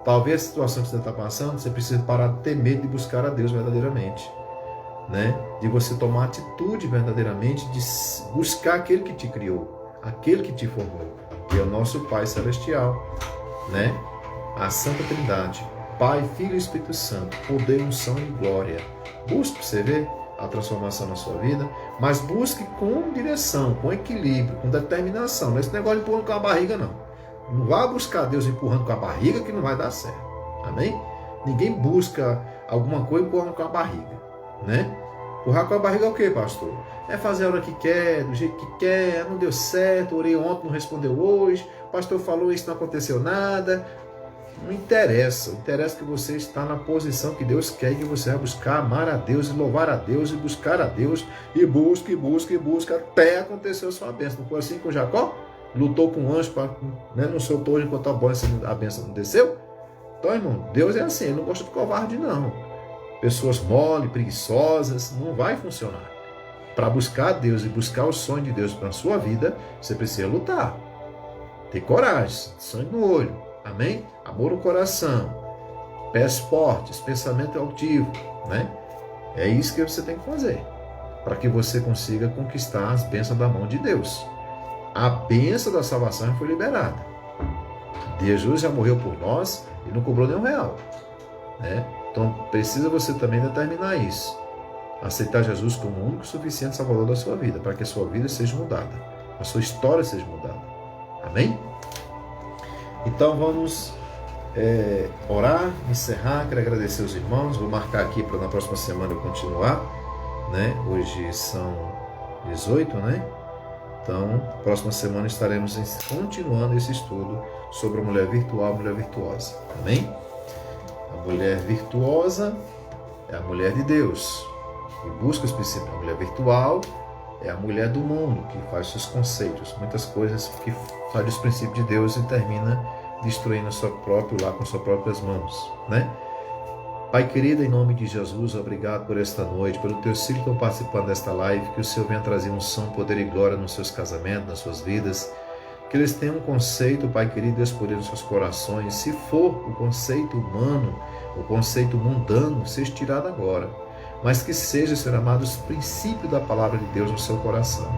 Talvez a situação que você está passando, você precisa parar de ter medo de buscar a Deus verdadeiramente, né? De você tomar atitude verdadeiramente, de buscar aquele que te criou, aquele que te formou, que é o nosso Pai Celestial, né? A Santa Trindade, Pai, Filho e Espírito Santo, poder, unção e glória. Busque para você ver a transformação na sua vida, mas busque com direção, com equilíbrio, com determinação. Não é esse negócio de empurrando com a barriga, não. Não vá buscar Deus empurrando com a barriga que não vai dar certo. Amém? Ninguém busca alguma coisa empurrando com a barriga, né? Empurrar com a barriga é o quê, pastor? É fazer a hora que quer, do jeito que quer, não deu certo, orei ontem, não respondeu hoje, o pastor falou isso, não aconteceu nada. Não interessa, interessa que você está na posição que Deus quer, que você vai buscar amar a Deus e louvar a Deus e buscar a Deus e busca até acontecer a sua bênção. Não foi assim com Jacó? Lutou com o anjo, não soltou hoje enquanto a bênção não desceu? Então, irmão, Deus é assim, Ele não gosta de covarde, não. Pessoas mole, preguiçosas, não vai funcionar. Para buscar a Deus e buscar o sonho de Deus para a sua vida, você precisa lutar. Ter coragem, sangue no olho. Amém? Amor no coração, pés fortes, pensamento altivo, né? É isso que você tem que fazer, para que você consiga conquistar as bênçãos da mão de Deus. A bênção da salvação foi liberada. Jesus já morreu por nós e não cobrou nenhum real, né? Então precisa você também determinar isso. Aceitar Jesus como o único e suficiente Salvador da sua vida, para que a sua vida seja mudada, a sua história seja mudada. Amém? Então vamos orar, encerrar. Quero agradecer os irmãos. Vou marcar aqui para na próxima semana eu continuar, né? Hoje são 18, né? Então, próxima semana estaremos continuando esse estudo sobre a mulher virtual, a mulher virtuosa. Amém? A mulher virtuosa é a mulher de Deus, que busca os princípios. A mulher virtual é a mulher do mundo, que faz seus conceitos, muitas coisas que sai dos princípios de Deus e termina destruindo o seu próprio lar com suas próprias mãos, né? Pai querido, em nome de Jesus, obrigado por esta noite, pelo teus filhos que estão participando desta live, que o Senhor venha trazer unção, poder e glória nos seus casamentos, nas suas vidas, que eles tenham um conceito, Pai querido, Deus poder nos seus corações, se for o conceito humano, o conceito mundano, seja tirado agora, mas que seja, Senhor amado, os princípios da palavra de Deus no seu coração,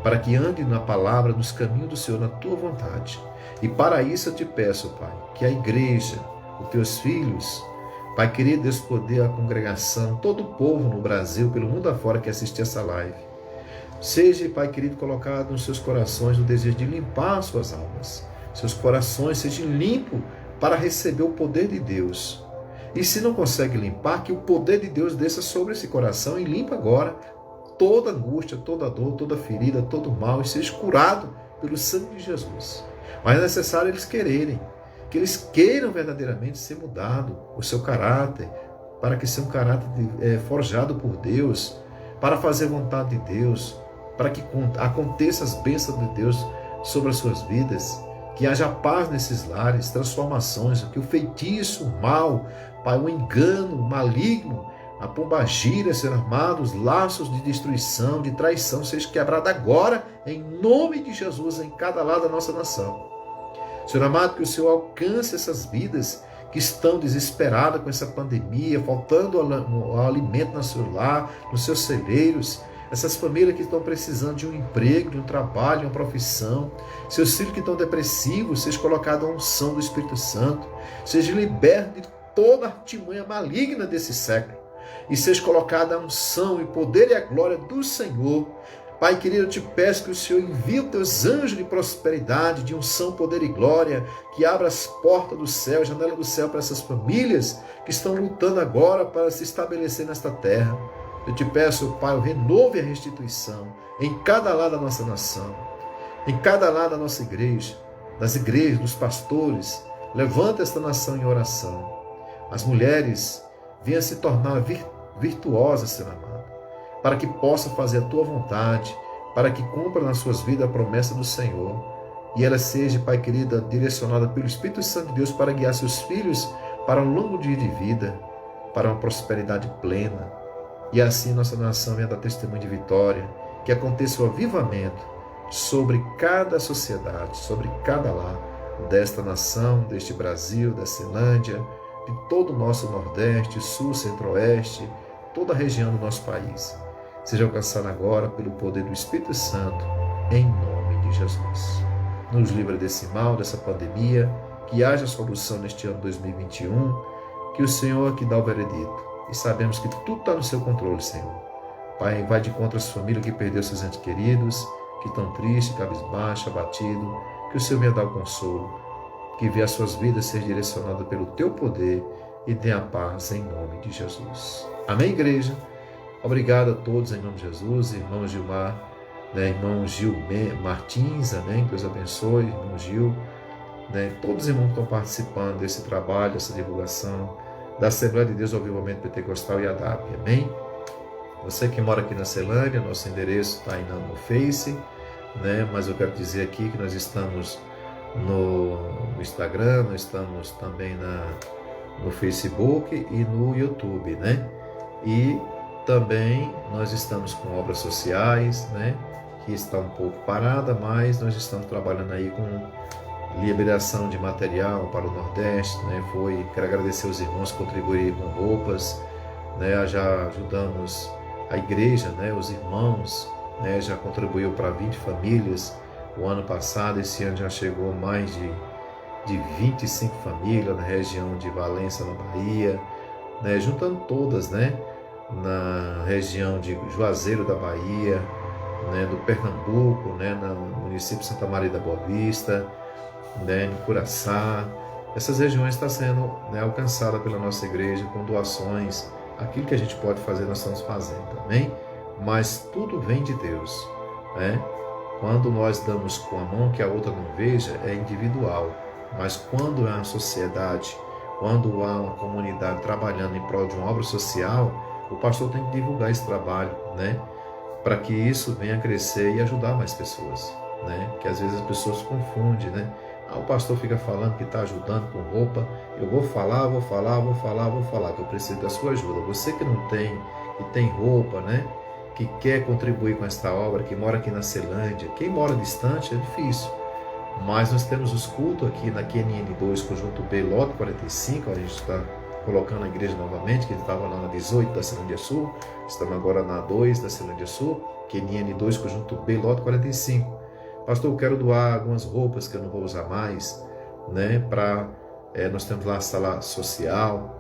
para que ande na palavra, nos caminhos do Senhor, na tua vontade. E para isso eu te peço, Pai, que a igreja, os teus filhos, Pai querido, Deus poder, a congregação, todo o povo no Brasil, pelo mundo afora que assistir essa live, seja, Pai querido, colocado nos seus corações o desejo de limpar as suas almas, seus corações sejam limpos para receber o poder de Deus. E se não consegue limpar, que o poder de Deus desça sobre esse coração e limpa agora toda angústia, toda dor, toda ferida, todo mal, e seja curado pelo sangue de Jesus. Mas é necessário eles quererem, que eles queiram verdadeiramente ser mudado, o seu caráter, para que seja um caráter forjado por Deus, para fazer vontade de Deus, para que aconteça as bênçãos de Deus sobre as suas vidas, que haja paz nesses lares, transformações, que o feitiço, o mal, Pai, o engano, o maligno, a pombagira, Senhor amado, os laços de destruição, de traição, seja quebrado agora, em nome de Jesus, em cada lado da nossa nação. Senhor amado, que o Senhor alcance essas vidas que estão desesperadas com essa pandemia, faltando o alimento no seu lar, nos seus celeiros, essas famílias que estão precisando de um emprego, de um trabalho, de uma profissão, seus filhos que estão depressivos, seja colocada a unção do Espírito Santo, seja liberto de toda a artimanha maligna desse século, e seja colocada a unção, o poder e a glória do Senhor. Pai querido, eu te peço que o Senhor envie os teus anjos de prosperidade, de unção, poder e glória, que abra as portas do céu, a janela do céu para essas famílias que estão lutando agora para se estabelecer nesta terra. Eu te peço, Pai, renove a restituição em cada lado da nossa nação, em cada lado da nossa igreja, das igrejas, dos pastores. Levanta esta nação em oração. As mulheres venham se tornar virtuosas, Senhor amado, para que possa fazer a tua vontade, para que cumpra nas suas vidas a promessa do Senhor. E ela seja, Pai querido, direcionada pelo Espírito Santo de Deus para guiar seus filhos para um longo dia de vida, para uma prosperidade plena. E assim nossa nação venha dar testemunho de vitória, que aconteça o avivamento sobre cada sociedade, sobre cada lar desta nação, deste Brasil, da Ceilândia, de todo o nosso Nordeste, Sul, Centro-Oeste, toda a região do nosso país. Seja alcançada agora pelo poder do Espírito Santo, em nome de Jesus. Nos livra desse mal, dessa pandemia, que haja solução neste ano 2021, que o Senhor que dá o veredito. E sabemos que tudo está no seu controle, Senhor. Pai, vai de encontro às famílias que perderam seus entes queridos, que estão tristes, cabisbaixos, abatidos, que o Senhor venha dar o consolo, que vê as suas vidas ser direcionadas pelo teu poder e dê a paz em nome de Jesus. Amém, igreja? Obrigado a todos em nome de Jesus, irmão Gilmar, irmão Gil Martins, amém? Que Deus abençoe, irmão Gil, todos os irmãos que estão participando desse trabalho, dessa divulgação, da Assembleia de Deus ao Avivamento Pentecostal e ADAP, amém? Você que mora aqui na Ceilândia, nosso endereço está aí no Face, mas eu quero dizer aqui que nós estamos no Instagram, nós estamos também no Facebook e no YouTube, E também nós estamos com obras sociais, que está um pouco parada, mas nós estamos trabalhando aí com liberação de material para o Nordeste, quero agradecer os irmãos que contribuíram com roupas, já ajudamos a igreja, os irmãos, já contribuiu para 20 famílias o ano passado, esse ano já chegou mais de 25 famílias na região de Valença, na Bahia, juntando todas, na região de Juazeiro da Bahia, do Pernambuco, no município de Santa Maria da Boa Vista, em Curaçá. Essas regiões estão sendo alcançadas pela nossa igreja com doações. Aquilo que a gente pode fazer, nós estamos fazendo, amém? Mas tudo vem de Deus, Quando nós damos com a mão que a outra não veja, é individual. Mas quando há uma sociedade, quando há uma comunidade trabalhando em prol de uma obra social, o pastor tem que divulgar esse trabalho, para que isso venha a crescer e ajudar mais pessoas, Que às vezes as pessoas confundem, o pastor fica falando que está ajudando com roupa. Eu vou falar, que eu preciso da sua ajuda. Você que não tem, que tem roupa, que quer contribuir com esta obra, que mora aqui na Ceilândia, quem mora distante é difícil. Mas nós temos os cultos aqui na QNN2, Conjunto B, Lote 45, a gente está colocando a igreja novamente, que estava lá na 18 da Ceilândia Sul, estamos agora na 2 da Ceilândia Sul, QNN2, Conjunto B, Lote 45. Pastor, eu quero doar algumas roupas que eu não vou usar mais, nós temos lá a sala social,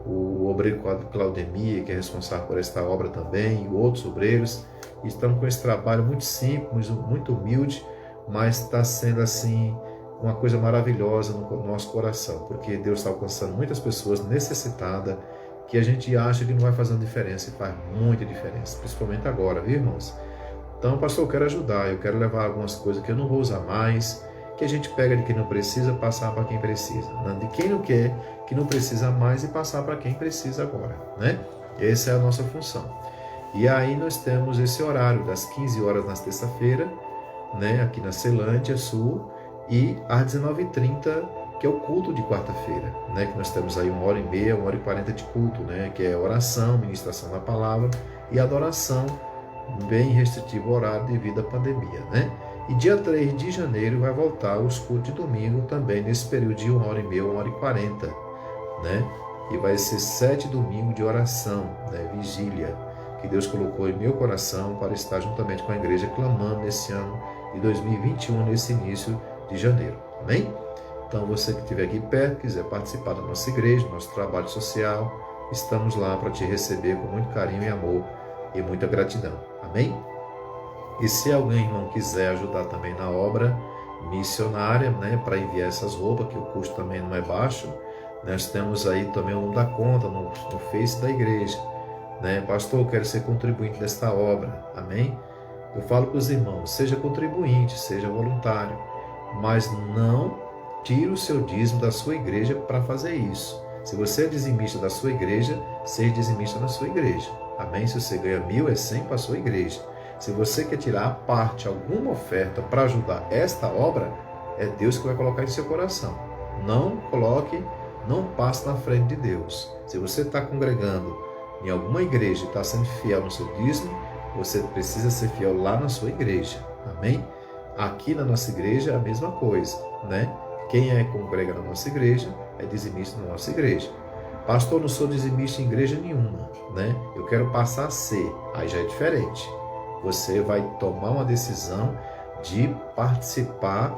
o obreiro Claudemir, que é responsável por esta obra também, e outros obreiros, e estamos com esse trabalho muito simples, muito humilde, mas está sendo assim uma coisa maravilhosa no nosso coração, porque Deus está alcançando muitas pessoas necessitadas, que a gente acha que não vai fazer diferença, e faz muita diferença, principalmente agora, viu, irmãos? Então, pastor, eu quero ajudar, eu quero levar algumas coisas que eu não vou usar mais, que a gente pega de quem não precisa, passar para quem precisa, de quem não quer, que não precisa mais, e passar para quem precisa agora, Essa é a nossa função. E aí nós temos esse horário das 15 horas na terça-feira, né, aqui na Ceilândia Sul, e às 19h30, que é o culto de quarta-feira, né, que nós temos aí 1h30, 1h40 de culto, né, que é oração, ministração da palavra e adoração, bem restritivo o horário devido à pandemia, né? E dia 3 de janeiro vai voltar os cultos de domingo também nesse período de 1h30, 1h40, né? E vai ser 7 domingos de oração, né, vigília, que Deus colocou em meu coração para estar juntamente com a igreja clamando nesse ano de 2021, nesse início de janeiro. Amém? Então, você que estiver aqui perto, quiser participar da nossa igreja, do nosso trabalho social, estamos lá para te receber com muito carinho e amor e muita gratidão. Amém? E se alguém, irmão, quiser ajudar também na obra missionária, né, para enviar essas roupas, que o custo também não é baixo, nós temos aí também o nome da conta no Face da igreja, né? Pastor, eu quero ser contribuinte desta obra. Amém? Eu falo para os irmãos, seja contribuinte, seja voluntário, mas não tire o seu dízimo da sua igreja para fazer isso. Se você é dizimista da sua igreja, seja dizimista na sua igreja. Amém? Se você ganha 1.000, é 100 para a sua igreja. Se você quer tirar a parte, alguma oferta para ajudar esta obra, é Deus que vai colocar em seu coração. Não coloque, não passe na frente de Deus. Se você está congregando em alguma igreja e está sendo fiel no seu dízimo, você precisa ser fiel lá na sua igreja. Amém? Aqui na nossa igreja é a mesma coisa, né? Quem congrega na nossa igreja é dizimista na nossa igreja. Pastor, não sou dizimista em igreja nenhuma, né? Eu quero passar a ser. Aí já é diferente. Você vai tomar uma decisão de participar,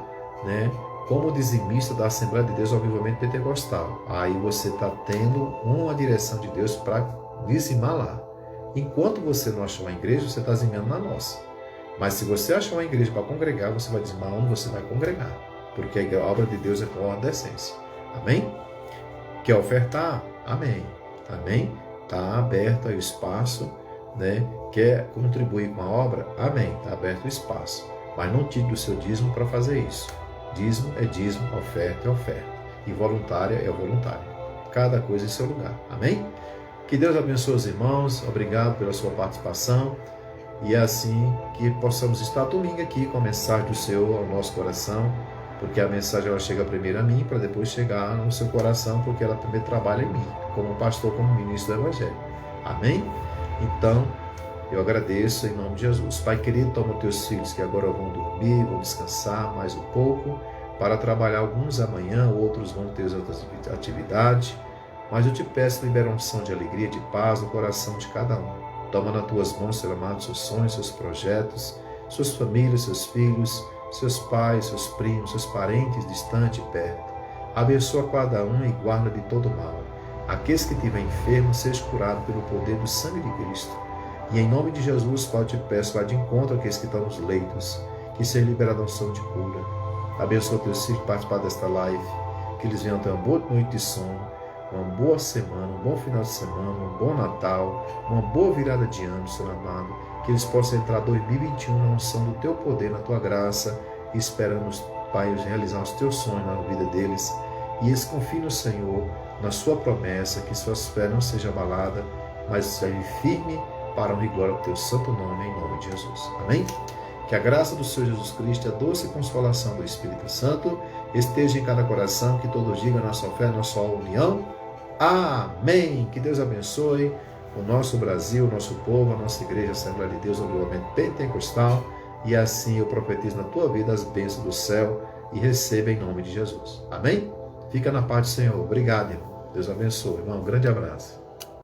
né, como dizimista da Assembleia de Deus ao Avivamento Pentecostal. Aí você está tendo uma direção de Deus para dizimar lá. Enquanto você não achar uma igreja, você está dizimando na nossa. Mas se você achar uma igreja para congregar, você vai dizimar onde você vai congregar. Porque a obra de Deus é com ordem e decência. Amém? Quer ofertar? Amém. Amém? Está aberto aí o espaço, né? Quer contribuir com a obra? Amém. Está aberto o espaço. Mas não tire do seu dízimo para fazer isso. Dízimo é dízimo, oferta é oferta. E voluntária é voluntária. Cada coisa em seu lugar. Amém? Que Deus abençoe os irmãos. Obrigado pela sua participação. E é assim que possamos estar domingo aqui com a mensagem do Senhor ao nosso coração. Porque a mensagem ela chega primeiro a mim, para depois chegar no seu coração, porque ela primeiro trabalha em mim, como pastor, como ministro do Evangelho. Amém? Então, eu agradeço em nome de Jesus. Pai querido, toma os teus filhos que agora vão dormir, vão descansar mais um pouco, para trabalhar alguns amanhã, outros vão ter outras atividades. Mas eu te peço, libera uma unção de alegria, de paz no coração de cada um. Toma nas tuas mãos, Senhor amado, seus sonhos, seus projetos, suas famílias, seus filhos, seus pais, seus primos, seus parentes, distante e perto. Abençoa cada um e guarda de todo mal. Aqueles que estiverem enfermos, seja curado pelo poder do sangue de Cristo. E em nome de Jesus, Pai, eu te peço, vá de encontro àqueles que estão nos leitos, que seja liberada a unção de cura. Abençoa teus filhos que participar desta live, que eles venham ter uma boa noite de sono, uma boa semana, um bom final de semana, um bom Natal, uma boa virada de ano, Senhor amado, que eles possam entrar 2021 na unção do teu poder, na tua graça, e esperamos, Pai, realizar os teus sonhos na vida deles, e eles confiem no Senhor, na sua promessa, que suas fé não seja abalada, mas seja firme para honrar e glória ao teu santo nome, em nome de Jesus. Amém? Que a graça do Senhor Jesus Cristo, a doce consolação do Espírito Santo, esteja em cada coração, que todos digam a nossa fé, a nossa união. Amém. Que Deus abençoe o nosso Brasil, o nosso povo, a nossa igreja, a Assembleia de Deus, o Avivamento Pentecostal. E assim eu profetizo na tua vida as bênçãos do céu e receba em nome de Jesus. Amém? Fica na paz do Senhor. Obrigado, irmão. Deus abençoe. Irmão, um grande abraço.